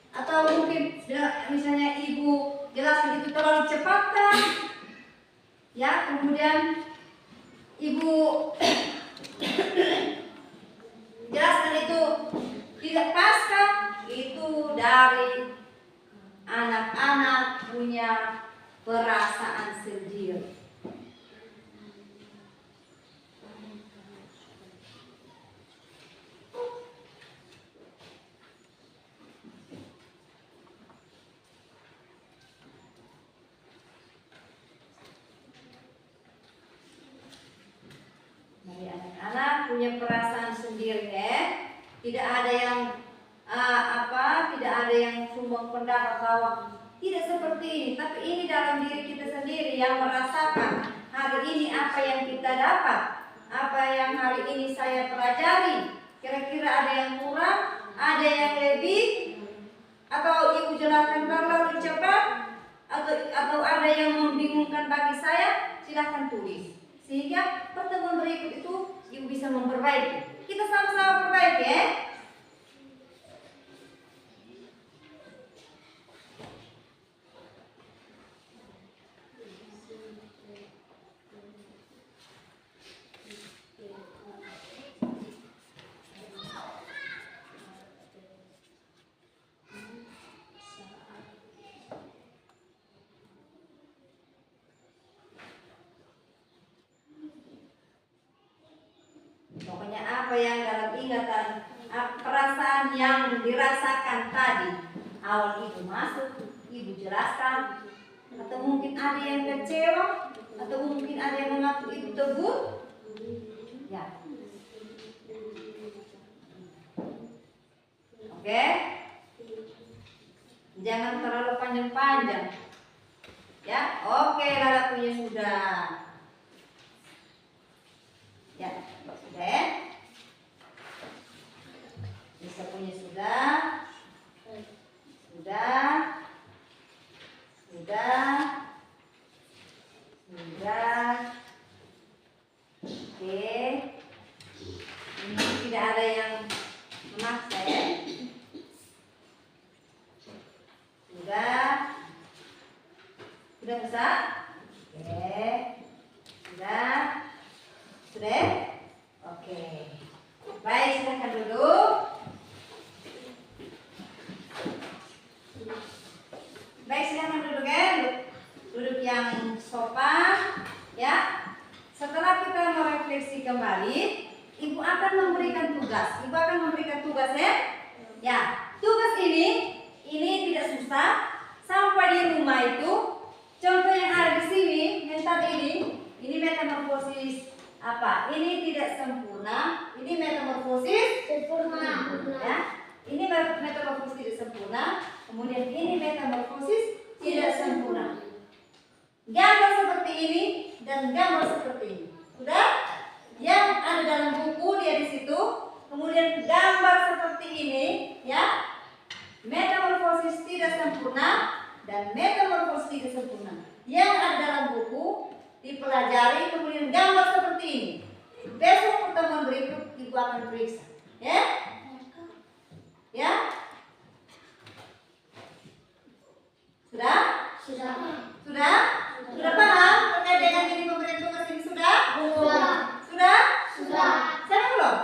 Atau mungkin misalnya ibu jelaskan itu terlalu cepat kan? Ya, kemudian ibu jelaskan itu Jadi anak-anak punya perasaan sendiri ya. Tidak ada yang tidak ada yang sumbang pendapat bahwa tidak seperti ini, tapi ini dalam diri kita sendiri yang merasakan hari ini apa yang kita dapat, apa yang hari ini saya pelajari. Kira-kira ada yang kurang, ada yang lebih, atau ibu jelaskan terlalu cepat, atau ada yang membingungkan bagi saya, silahkan tulis. Sehingga pertemuan berikut itu ibu bisa memperbaiki. Kita sama-sama perbaiki ya. Pokoknya apa yang dalam ingatan, perasaan yang dirasakan tadi, awal ibu masuk, ibu jelaskan, atau mungkin ada yang kecewa, atau mungkin ada yang mengaku ibu tegur, ya. Oke, jangan terlalu panjang-panjang, ya. Oke, lalapunya sudah. Ya, sudah ya? Bisa punya sudah. Sudah. Sudah. Sudah. Oke. Ini tidak ada yang memaksa ya. Sudah. Sudah bisa? Oke. Sudah. Sudah? Oke. Baik, silahkan duduk. Baik, silahkan duduk ya. Duduk yang sopan ya. Setelah kita merefleksi kembali, ibu akan memberikan tugas. Ibu akan memberikan tugas ya. Ya, tugas ini tidak susah. Sampai di rumah itu, contoh yang ada di sini, yang tadi ini metamorfosis apa? Ini tidak sempurna, ini metamorfosis Sempurna. ya. Ini metamorfosis tidak sempurna, kemudian ini metamorfosis tidak sempurna. Gambar seperti ini dan gambar seperti ini. Sudah? Yang ada dalam buku dia di situ. Kemudian gambar seperti ini ya. Metamorfosis tidak sempurna dan metamorfosis tidak sempurna. Yang ada dalam buku dipelajari, kemudian gambar seperti ini. Besok pertemuan berikut ibu akan periksa, ya? Ya? Sudah? Sudah. Sudah? Sudah paham terkait dengan ini pemberian tugas ini sudah? Sudah. Sudah? Sudah. Saya belum?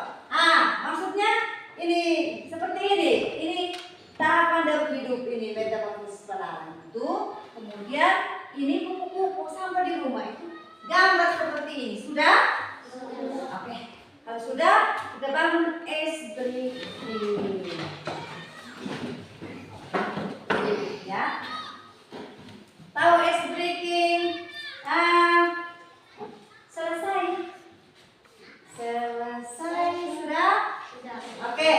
Maksudnya ini seperti ini. Ini tahapan dalam hidup ini metamorfosis pelajaran itu. Kemudian ini kupu-kupu sampai di rumah itu gambar seperti ini. Sudah? Oke. Kalau sudah, kita bangun es breaking. Ya. Tahu es breaking? Selesai. Selesai sudah? Sudah. Oke.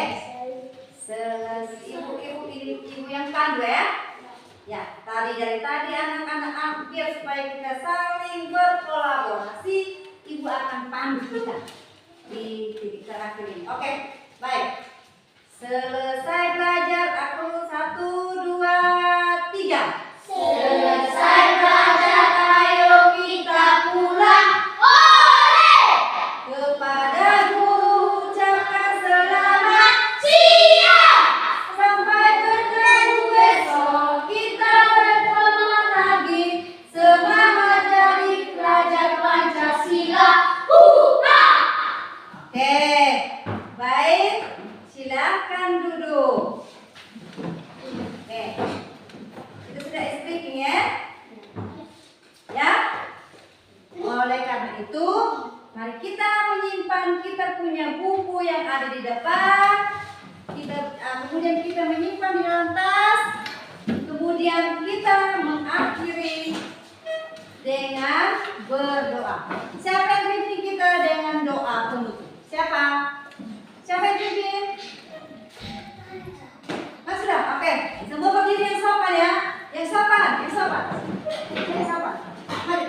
Selesai. Ibu yang pandu ya. Ya, dari tadi anak-anak biar supaya kita saling berkolaborasi, ibu akan pandu kita di titik terakhir ini. Oke, baik. Selesai belajar, aku 1, 2, 3. Selesai belajar, ayo kita pulang. Oleh! Kepada guru ucapkan selamat Siap! sampai bertemu besok. Kita bersemangat lagi, semangat jadi pelajar Pancasila. Oke, baik. Silakan duduk. Oke, itu sudah speaking ya. Ya. Oleh karena itu, mari kita menyimpan, kita punya buku yang ada di depan. Kemudian kita menyimpan di dalam tas. Kemudian kita mengakhiri dengan berdoa. Siapa yang memimpin kita? kita dengan doa penutup. Siapa? Siapa yang pimpin? Mas sudah, oke. Semua berdiri yang sopan ya. Yang sopan, yang sopan. Yang sopan. Mari.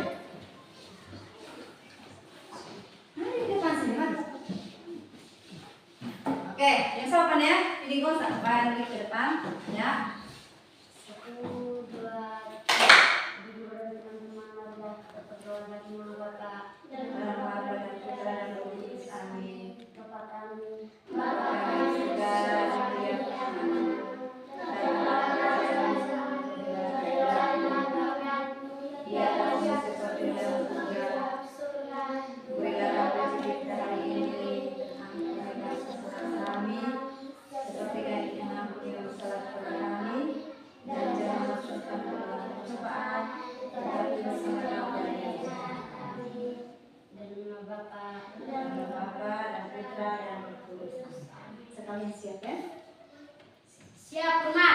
Mari di depan sini, mari. Oke, yang sopan ya. Ini gue balik ke depan, ya. 1, 2, 3. Berdoa dengan semangat Allah, berdoa dengan Bapak dan Dalam nama dan Putra dan Roh Kudus. Amin. Bapa kami, Bapa kami di surga, dimuliakanmu. Ya kami seperti dalam surga. Berilah kami rezeki kita hari ini. Ampunilah kesalahan kami, seperti kami mengampuni dosa kami. Dan jangan masukkan ke dalam pencobaan, tetapi selamatkanlah dari yang jahat. dan nama Bapa Dan nama Bapa dan Putra dan Roh Kudus. Sekalian siap ya? siap rumah.